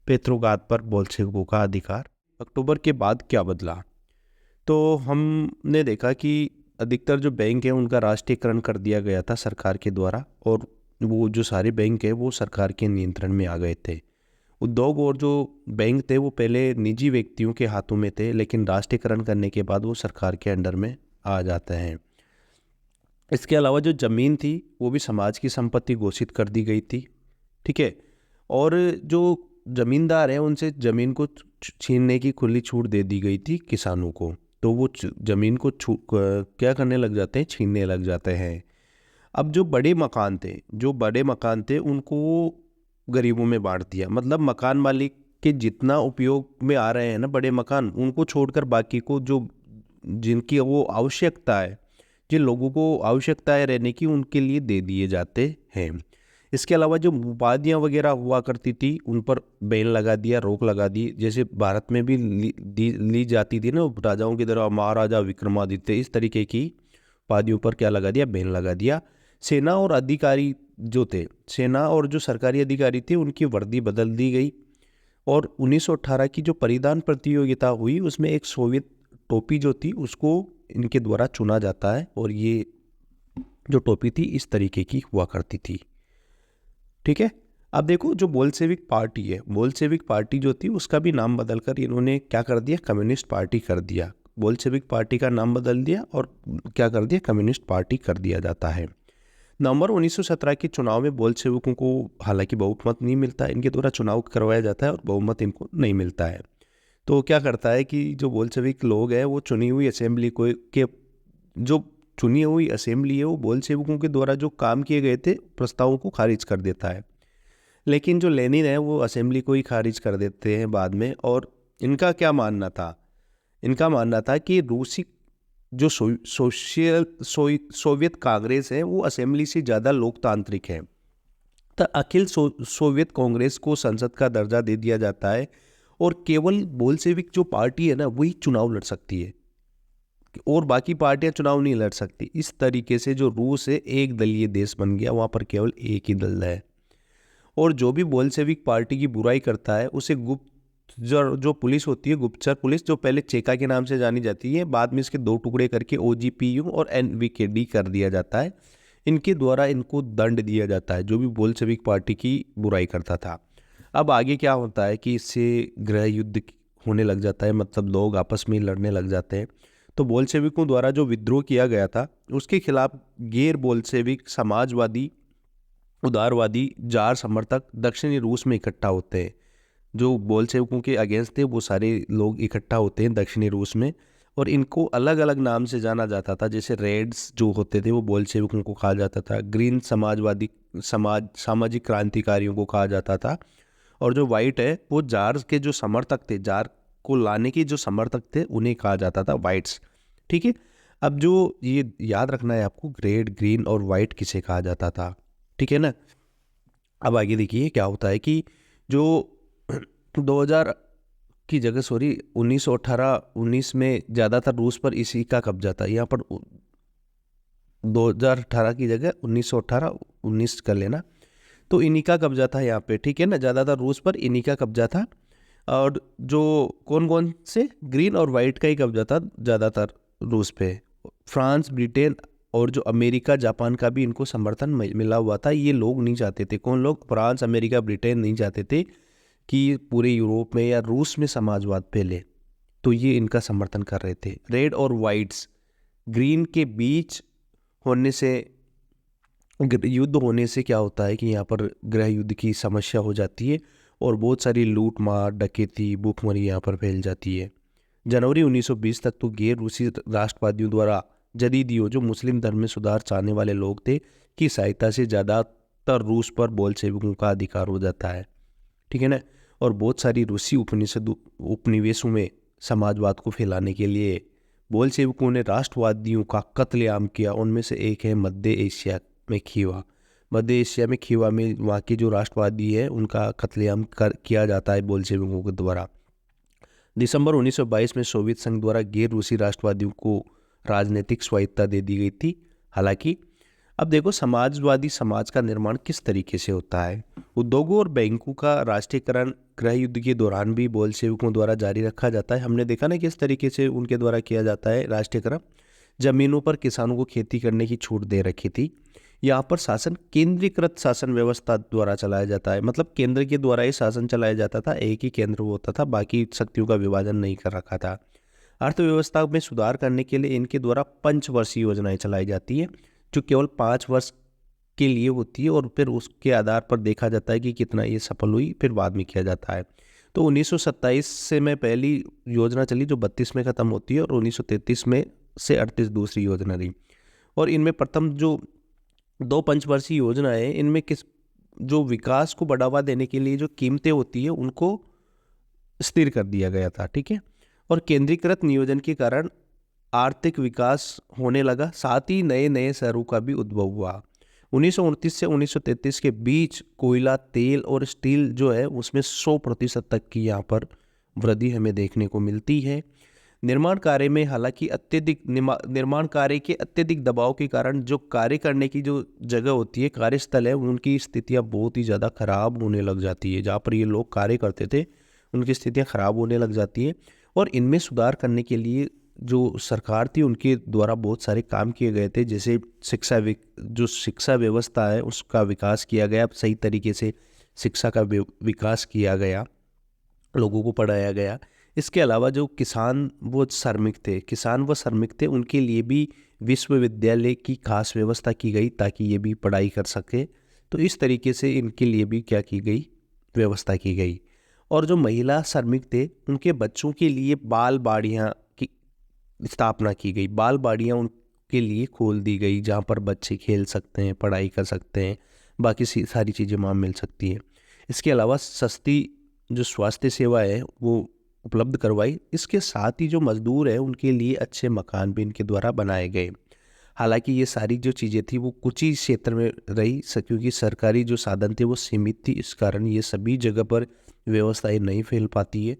पेट्रोग्राद पर बोल्शेविकों का अधिकार। अक्टूबर के बाद क्या बदला, तो हमने देखा कि अधिकतर जो बैंक है उनका राष्ट्रीयकरण कर दिया गया था सरकार के द्वारा, और वो जो सारे बैंक है वो सरकार के नियंत्रण में आ गए थे। उद्योग और जो बैंक थे वो पहले निजी व्यक्तियों के हाथों में थे, लेकिन राष्ट्रीयकरण करने के बाद वो सरकार के अंडर में आ जाते हैं। इसके अलावा जो ज़मीन थी वो भी समाज की संपत्ति घोषित कर दी गई थी, ठीक है। और जो ज़मींदार हैं उनसे ज़मीन को छीनने की खुली छूट दे दी गई थी किसानों को, तो वो ज़मीन को क्या करने लग जाते हैं, छीनने लग जाते हैं। अब जो बड़े मकान थे उनको गरीबों में बांट दिया, मतलब मकान मालिक के जितना उपयोग में आ रहे हैं ना बड़े मकान, उनको छोड़कर बाकी को जो जिनकी वो आवश्यकता है, जिन लोगों को आवश्यकता है रहने की, उनके लिए दे दिए जाते हैं। इसके अलावा जो उपाधियाँ वगैरह हुआ करती थी उन पर बैन लगा दिया, रोक लगा दी। जैसे भारत में भी ली जाती थी ना राजाओं की तरह, महाराजा विक्रमादित्य, इस तरीके की उपाधियों पर क्या लगा दिया, बैन लगा दिया। सेना और अधिकारी जो थे, सेना और जो सरकारी अधिकारी थे उनकी वर्दी बदल दी गई। और 1918 की जो परिधान प्रतियोगिता हुई उसमें एक सोवियत टोपी जो थी उसको इनके द्वारा चुना जाता है, और ये जो टोपी थी इस तरीके की हुआ करती थी। ठीक है, अब देखो जो बोल्शेविक पार्टी है, बोल्शेविक पार्टी जो थी उसका भी नाम बदलकर इन्होंने क्या कर दिया, कम्युनिस्ट पार्टी कर दिया। बोल्शेविक पार्टी का नाम बदल दिया और क्या कर दिया, कम्युनिस्ट पार्टी कर दिया जाता है। नवंबर 1917 के चुनाव में बोल्शेविकों को हालांकि बहुमत नहीं मिलता, इनके द्वारा चुनाव करवाया जाता है और बहुमत इनको नहीं मिलता है। तो क्या करता है कि जो बोल्शेविक लोग हैं वो चुनी हुई असेंबली को के जो चुनी हुई असेंबली है वो बोल्शेविकों के द्वारा जो काम किए गए थे प्रस्तावों को खारिज कर देता है। लेकिन जो लेनिन है वो असेंबली को ही खारिज कर देते हैं बाद में। और इनका क्या मानना था, इनका मानना था कि रूसी जो सोवियत कांग्रेस है वो असेंबली से ज़्यादा लोकतांत्रिक है, तो अखिल सोवियत कांग्रेस को संसद का दर्जा दे दिया जाता है और केवल बोल्शेविक जो पार्टी है ना वही चुनाव लड़ सकती है और बाकी पार्टियां चुनाव नहीं लड़ सकती। इस तरीके से जो रूस है एक दलीय देश बन गया, वहाँ पर केवल एक ही दल है। और जो भी बोल्शेविक पार्टी की बुराई करता है उसे गुप्त जो पुलिस होती है, गुप्तचर पुलिस, जो पहले चेका के नाम से जानी जाती है, बाद में इसके दो टुकड़े करके ओजीपीयू और एनवीकेडी कर दिया जाता है। इनके द्वारा इनको दंड दिया जाता है जो भी बोल्शेविक पार्टी की बुराई करता था। अब आगे क्या होता है कि इससे गृह युद्ध होने लग जाता है, मतलब लोग आपस में लड़ने लग जाते हैं। तो बोल्शेविकों द्वारा जो विद्रोह किया गया था उसके खिलाफ गैर बोल्शेविक समाजवादी उदारवादी जार समर्थक दक्षिणी रूस में इकट्ठा होते हैं। जो बोल्शेविकों के अगेंस्ट थे वो सारे लोग इकट्ठा होते हैं दक्षिणी रूस में और इनको अलग अलग नाम से जाना जाता था। जैसे रेड्स जो होते थे वो बोल्शेविकों को कहा जाता था, ग्रीन सामाजिक क्रांतिकारियों को कहा जाता था, और जो वाइट है वो जार के जो समर्थक थे, जार को लाने के जो समर्थक थे उन्हें कहा जाता था वाइट्स। ठीक है, अब जो ये याद रखना है आपको, रेड, ग्रीन और वाइट किसे कहा जाता था। ठीक है ना। अब आगे देखिए क्या होता है कि जो 2000 की जगह 1918-19 में ज़्यादातर रूस पर इसी का कब्जा था। यहाँ पर 2018 की जगह 1918-19 कर लेना, तो इन्हीं का कब्जा था यहाँ पे। ठीक है ना, ज़्यादातर रूस पर इन्हीं का कब्जा था। और जो कौन कौन से, ग्रीन और वाइट का ही कब्जा था ज़्यादातर रूस पे। फ्रांस, ब्रिटेन और जो अमेरिका, जापान का भी इनको समर्थन मिला हुआ था। ये लोग नहीं चाहते थे, कौन लोग, फ्रांस, अमेरिका, ब्रिटेन नहीं चाहते थे कि पूरे यूरोप में या रूस में समाजवाद फैले, तो ये इनका समर्थन कर रहे थे। रेड और वाइट्स, ग्रीन के बीच होने से, युद्ध होने से क्या होता है कि यहाँ पर गृह युद्ध की समस्या हो जाती है और बहुत सारी लूट मार, डकैती, भूखमरी यहाँ पर फैल जाती है। जनवरी 1920 तक तो गैर रूसी राष्ट्रवादियों द्वारा जदीदियों, जो मुस्लिम धर्म में सुधार चाहने वाले लोग थे, की सहायता से ज़्यादातर रूस पर बोल्शेविकों का अधिकार हो जाता है। ठीक है ना। और बहुत सारी रूसी उपनिवेशों में समाजवाद को फैलाने के लिए बोल्शेविकों ने राष्ट्रवादियों का कत्लेआम किया। उनमें से एक है मध्य एशिया में खीवा। मध्य एशिया में खीवा में वहाँ के जो राष्ट्रवादी है उनका कत्लेआम किया जाता है बोल्शेविकों के द्वारा। दिसंबर 1922 में सोवियत संघ द्वारा गैर रूसी राष्ट्रवादियों को राजनीतिक स्वायत्तता दे दी गई थी। हालांकि अब देखो समाजवादी समाज का निर्माण किस तरीके से होता है। उद्योगों और बैंकों का राष्ट्रीयकरण गृह युद्ध के दौरान भी बोल्शेविकों द्वारा जारी रखा जाता है। हमने देखा ना किस तरीके से उनके द्वारा किया जाता है राष्ट्रीयकरण। जमीनों पर किसानों को खेती करने की छूट दे रखी थी। यहाँ पर शासन केंद्रीकृत शासन व्यवस्था द्वारा चलाया जाता है, मतलब केंद्र के द्वारा ही शासन चलाया जाता था, एक ही केंद्र होता था, बाकी शक्तियों का विभाजन नहीं कर रखा था। अर्थव्यवस्था में सुधार करने के लिए इनके द्वारा पंचवर्षीय योजनाएं चलाई जाती है जो केवल 5 वर्ष के लिए होती है और फिर उसके आधार पर देखा जाता है कि कितना ये सफल हुई, फिर बाद में किया जाता है। तो 1927 से में पहली योजना चली जो 32 में ख़त्म होती है और 1933 में से 38 दूसरी योजना रही। और इनमें प्रथम जो 2 पंचवर्षीय योजनाएं, इनमें किस जो विकास को बढ़ावा देने के लिए जो कीमतें होती है उनको स्थिर कर दिया गया था। ठीक है। और केंद्रीकृत नियोजन के कारण आर्थिक विकास होने लगा, साथ ही नए नए शहरों का भी उद्भव हुआ। 1929 से 1933 के बीच कोयला, तेल और स्टील जो है उसमें 100% तक की यहाँ पर वृद्धि हमें देखने को मिलती है। निर्माण कार्य में हालांकि निर्माण कार्य के अत्यधिक दबाव के कारण जो कार्य करने की जो जगह होती है, कार्यस्थल है, उनकी स्थितियाँ बहुत ही ज़्यादा खराब होने लग जाती है। जहाँ पर ये लोग कार्य करते थे उनकी स्थितियाँ खराब होने लग जाती है और इनमें सुधार करने के लिए जो सरकार थी उनके द्वारा बहुत सारे काम किए गए थे, जैसे जो शिक्षा व्यवस्था है उसका विकास किया गया, सही तरीके से शिक्षा का विकास किया गया, लोगों को पढ़ाया गया। इसके अलावा जो किसान व श्रमिक थे उनके लिए भी विश्वविद्यालय की खास व्यवस्था की गई ताकि ये भी पढ़ाई कर सके। तो इस तरीके से इनके लिए भी क्या की गई, व्यवस्था की गई। और जो महिला श्रमिक थे उनके बच्चों के लिए बाल बाड़ियाँ की स्थापना की गई। बाल बाड़ियाँ उनके लिए खोल दी गई जहाँ पर बच्चे खेल सकते हैं, पढ़ाई कर सकते हैं, बाकी सारी चीज़ें वहाँ मिल सकती हैं। इसके अलावा सस्ती जो स्वास्थ्य सेवा है वो उपलब्ध करवाई। इसके साथ ही जो मजदूर है उनके लिए अच्छे मकान भी इनके द्वारा बनाए गए। हालांकि ये सारी जो चीज़ें थी वो कुछ ही क्षेत्र में रही, क्योंकि सरकारी जो साधन थे वो सीमित थी, इस कारण ये सभी जगह पर व्यवस्थाएं नहीं फैल पाती है।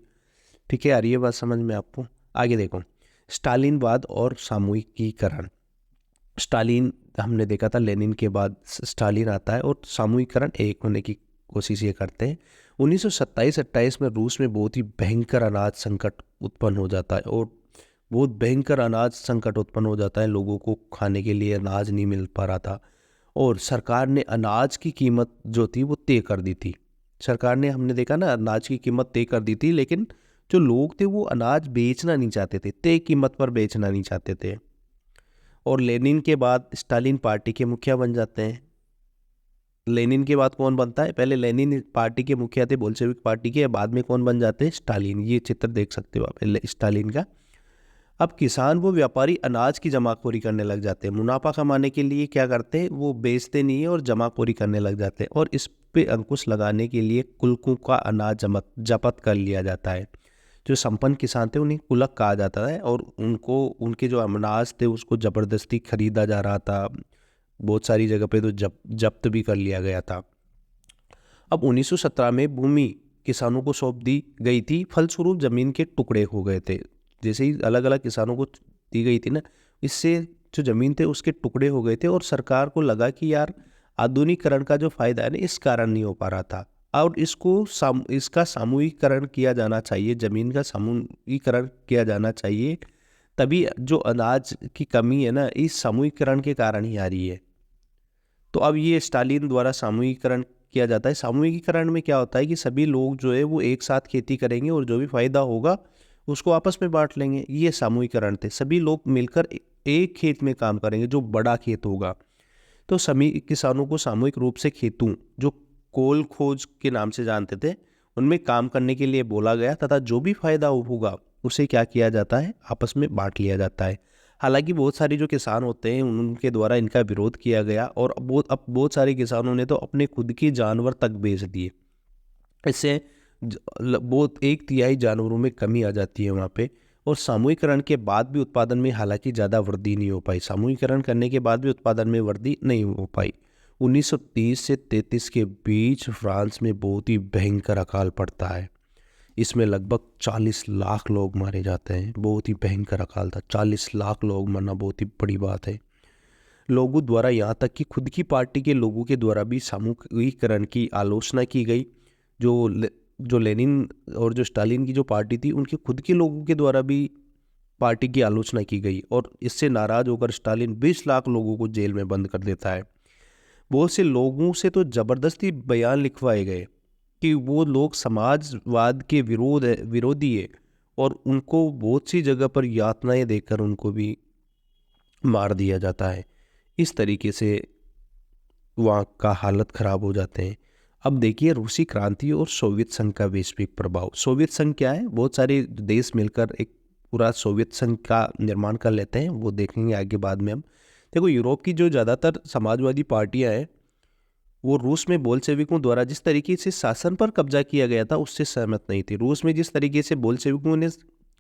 ठीक है यार, ये बात समझ में आपको। आगे देखो, स्टालिनवाद और सामूहिकीकरण। स्टालिन हमने देखा था, लेनिन के बाद स्टालिन आता है और सामूहिकरण एक होने की कोशिश ये करते हैं। 1927-28 में रूस में बहुत ही भयंकर अनाज संकट उत्पन्न हो जाता है और बहुत भयंकर अनाज संकट उत्पन्न हो जाता है। लोगों को खाने के लिए अनाज नहीं मिल पा रहा था और सरकार ने अनाज की कीमत जो थी वो तय कर दी थी। सरकार ने, हमने देखा ना, अनाज की कीमत तय कर दी थी, लेकिन जो लोग थे वो अनाज बेचना नहीं चाहते थे, तय कीमत पर बेचना नहीं चाहते थे। और लेनिन के बाद स्टालिन पार्टी के मुखिया बन जाते हैं। लेनिन के बाद कौन बनता है? पहले लेनिन पार्टी के मुखिया थे, बोल्शेविक पार्टी के, बाद में कौन बन जाते हैं? स्टालिन। ये चित्र देख सकते हो आप स्टालिन का। अब किसान वो व्यापारी अनाज की जमाखोरी करने लग जाते हैं। मुनाफा कमाने के लिए क्या करते हैं, वो बेचते नहीं है और जमाखोरी करने लग जाते हैं। और इस पे अंकुश लगाने के लिए कुलकों का अनाज जब्त कर लिया जाता है। जो संपन्न किसान थे उन्हें कुलक कहा जाता है और उनको, उनके जो अनाज थे उसको ज़बरदस्ती खरीदा जा रहा था। बहुत सारी जगह पे तो जब्त भी कर लिया गया था। अब 1917 में भूमि किसानों को सौंप दी गई थी, फलस्वरूप जमीन के टुकड़े हो गए थे। जैसे ही अलग अलग किसानों को दी गई थी ना, इससे जो ज़मीन थे उसके टुकड़े हो गए थे और सरकार को लगा कि यार आधुनिकीकरण का जो फायदा है ना, इस कारण नहीं हो पा रहा था और इसका सामूहिकरण किया जाना चाहिए, ज़मीन का सामूहिकरण किया जाना चाहिए। तभी जो अनाज की कमी है ना, इस सामूहिकरण के कारण ही आ रही है। तो अब ये स्टालिन द्वारा सामूहिकरण किया जाता है। सामूहिकरण में क्या होता है कि सभी लोग जो है वो एक साथ खेती करेंगे और जो भी फायदा होगा उसको आपस में बांट लेंगे। ये सामूहिकरण थे, सभी लोग मिलकर एक खेत में काम करेंगे जो बड़ा खेत होगा। तो सभी किसानों को सामूहिक रूप से खेतों, जो कोल खोज के नाम से जानते थे, उनमें काम करने के लिए बोला गया तथा जो भी फायदा होगा उसे क्या किया जाता है, आपस में बांट लिया जाता है। हालांकि बहुत सारे जो किसान होते हैं उनके द्वारा इनका विरोध किया गया और अब बहुत सारे किसानों ने तो अपने खुद के जानवर तक बेच दिए। इससे बहुत 1/3 जानवरों में कमी आ जाती है वहाँ पे। और सामूहिकरण के बाद भी उत्पादन में हालांकि ज़्यादा वृद्धि नहीं हो पाई। सामूहिकरण करने के बाद भी उत्पादन में वृद्धि नहीं हो पाई। 1930 से 33 के बीच फ्रांस में बहुत ही भयंकर अकाल पड़ता है। इसमें लगभग 40 लाख लोग मारे जाते हैं। बहुत ही भयंकर अकाल था। 40 लाख लोग मरना बहुत ही बड़ी बात है। लोगों द्वारा, यहाँ तक कि खुद की पार्टी के लोगों के द्वारा भी सामूहिकरण की आलोचना की गई। जो लेनिन और जो स्टालिन की जो पार्टी थी उनके खुद के लोगों के द्वारा भी पार्टी की आलोचना की गई और इससे नाराज होकर स्टालिन 20 लाख लोगों को जेल में बंद कर देता है। बहुत से लोगों से तो जबरदस्ती बयान लिखवाए गए कि वो लोग समाजवाद के विरोधी है और उनको बहुत सी जगह पर यातनाएं देकर उनको भी मार दिया जाता है। इस तरीके से वहाँ का हालत ख़राब हो जाते हैं। अब देखिए रूसी क्रांति और सोवियत संघ का वैश्विक प्रभाव। सोवियत संघ क्या है? बहुत सारे देश मिलकर एक पूरा सोवियत संघ का निर्माण कर लेते हैं, वो देखेंगे आगे बाद में हम। देखो, यूरोप की जो ज़्यादातर समाजवादी पार्टियां हैं वो रूस में बोल्शेविकों द्वारा जिस तरीके से शासन पर कब्जा किया गया था उससे सहमत नहीं थे। रूस में जिस तरीके से बोल्शेविकों ने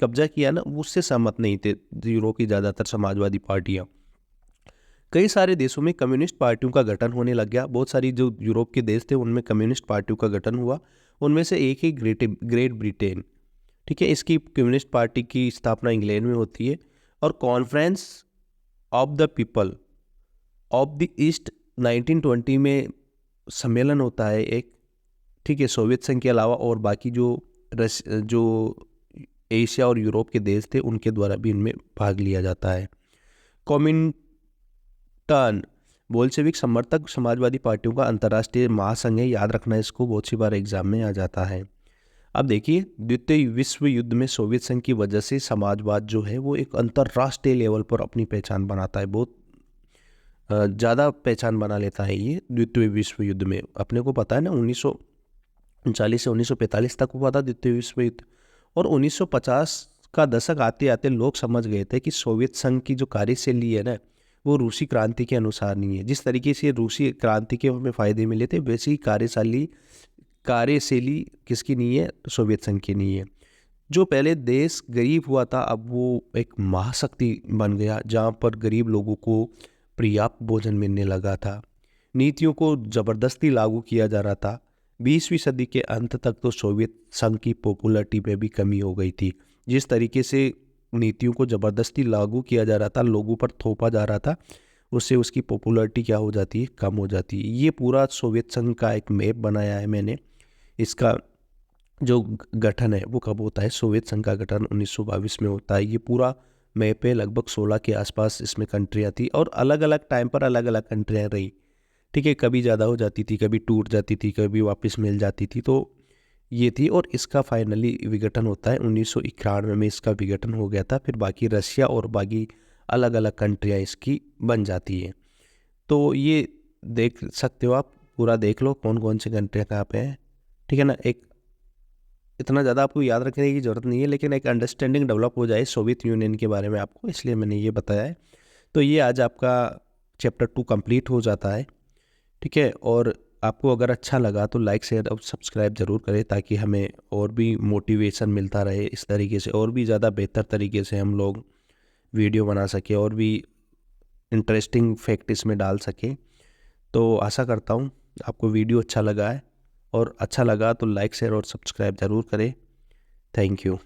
कब्जा किया ना, उससे सहमत नहीं थे यूरोप की ज़्यादातर समाजवादी पार्टियाँ। कई सारे देशों में कम्युनिस्ट पार्टियों का गठन होने लग गया। बहुत सारी जो यूरोप के देश थे उनमें कम्युनिस्ट पार्टियों का गठन हुआ। उनमें से एक ही ग्रेट ब्रिटेन, ठीक है, इसकी कम्युनिस्ट पार्टी की स्थापना इंग्लैंड में होती है। और conference of the people of the east 1920 में सम्मेलन होता है एक, ठीक है, सोवियत संघ के अलावा। और बाकी जो एशिया और यूरोप के देश थे उनके द्वारा भी इनमें भाग लिया जाता है। कॉमिंटर्न बोल्शेविक समर्थक समाजवादी पार्टियों का अंतर्राष्ट्रीय महासंघ है, याद रखना इसको, बहुत सी बार एग्जाम में आ जाता है। अब देखिए, द्वितीय विश्व युद्ध में सोवियत संघ की वजह से समाजवाद जो है वो एक अंतर्राष्ट्रीय लेवल पर अपनी पहचान बनाता है, बहुत ज़्यादा पहचान बना लेता है ये द्वितीय विश्व युद्ध में। अपने को पता है ना 1939 से 1945 तक हुआ था द्वितीय विश्व युद्ध, और 1950 का दशक आते आते लोग समझ गए थे कि सोवियत संघ की जो कार्यशैली है ना वो रूसी क्रांति के अनुसार नहीं है। जिस तरीके से रूसी क्रांति के हमें फ़ायदे मिले थे वैसी कार्यशैली किसकी नहीं है, सोवियत संघ की नहीं है। जो पहले देश गरीब हुआ था अब वो एक महाशक्ति बन गया, जहाँ पर गरीब लोगों को पर्याप्त भोजन मिलने लगा था, नीतियों को ज़बरदस्ती लागू किया जा रहा था। 20वीं सदी के अंत तक तो सोवियत संघ की पॉपुलैरिटी में भी कमी हो गई थी। जिस तरीके से नीतियों को ज़बरदस्ती लागू किया जा रहा था, लोगों पर थोपा जा रहा था, उससे उसकी पॉपुलैरिटी क्या हो जाती है, कम हो जाती है। ये पूरा सोवियत संघ का एक मैप बनाया है मैंने। इसका जो गठन है वो कब होता है, सोवियत संघ का गठन 1922 में होता है। ये पूरा मैप है, लगभग 16 के आसपास इसमें कंट्रियाँ थी और अलग अलग टाइम पर अलग अलग कंट्रियाँ रही। ठीक है, कभी ज़्यादा हो जाती थी, कभी टूट जाती थी, कभी वापस मिल जाती थी, तो ये थी। और इसका फाइनली विघटन होता है 1991 में, इसका विघटन हो गया था। फिर बाकी रशिया और बाकी अलग अलग कंट्रियाँ इसकी बन जाती है। तो ये देख सकते हो आप, पूरा देख लो कौन कौन सी कंट्रियाँ कहाँ पे हैं, ठीक है ना। एक इतना ज़्यादा आपको याद रखने की ज़रूरत नहीं है, लेकिन एक अंडरस्टैंडिंग डेवलप हो जाए सोवियत यूनियन के बारे में आपको, इसलिए मैंने ये बताया है। तो ये आज आपका चैप्टर 2 कंप्लीट हो जाता है, ठीक है। और आपको अगर अच्छा लगा तो लाइक शेयर और सब्सक्राइब ज़रूर करें, ताकि हमें और भी मोटिवेशन मिलता रहे इस तरीके से, और भी ज़्यादा बेहतर तरीके से हम लोग वीडियो बना सकें और भी इंटरेस्टिंग फैक्ट इसमें डाल सकें। तो आशा करता हूँ आपको वीडियो अच्छा लगा है, और अच्छा लगा तो लाइक शेयर और सब्सक्राइब ज़रूर करें। Thank you.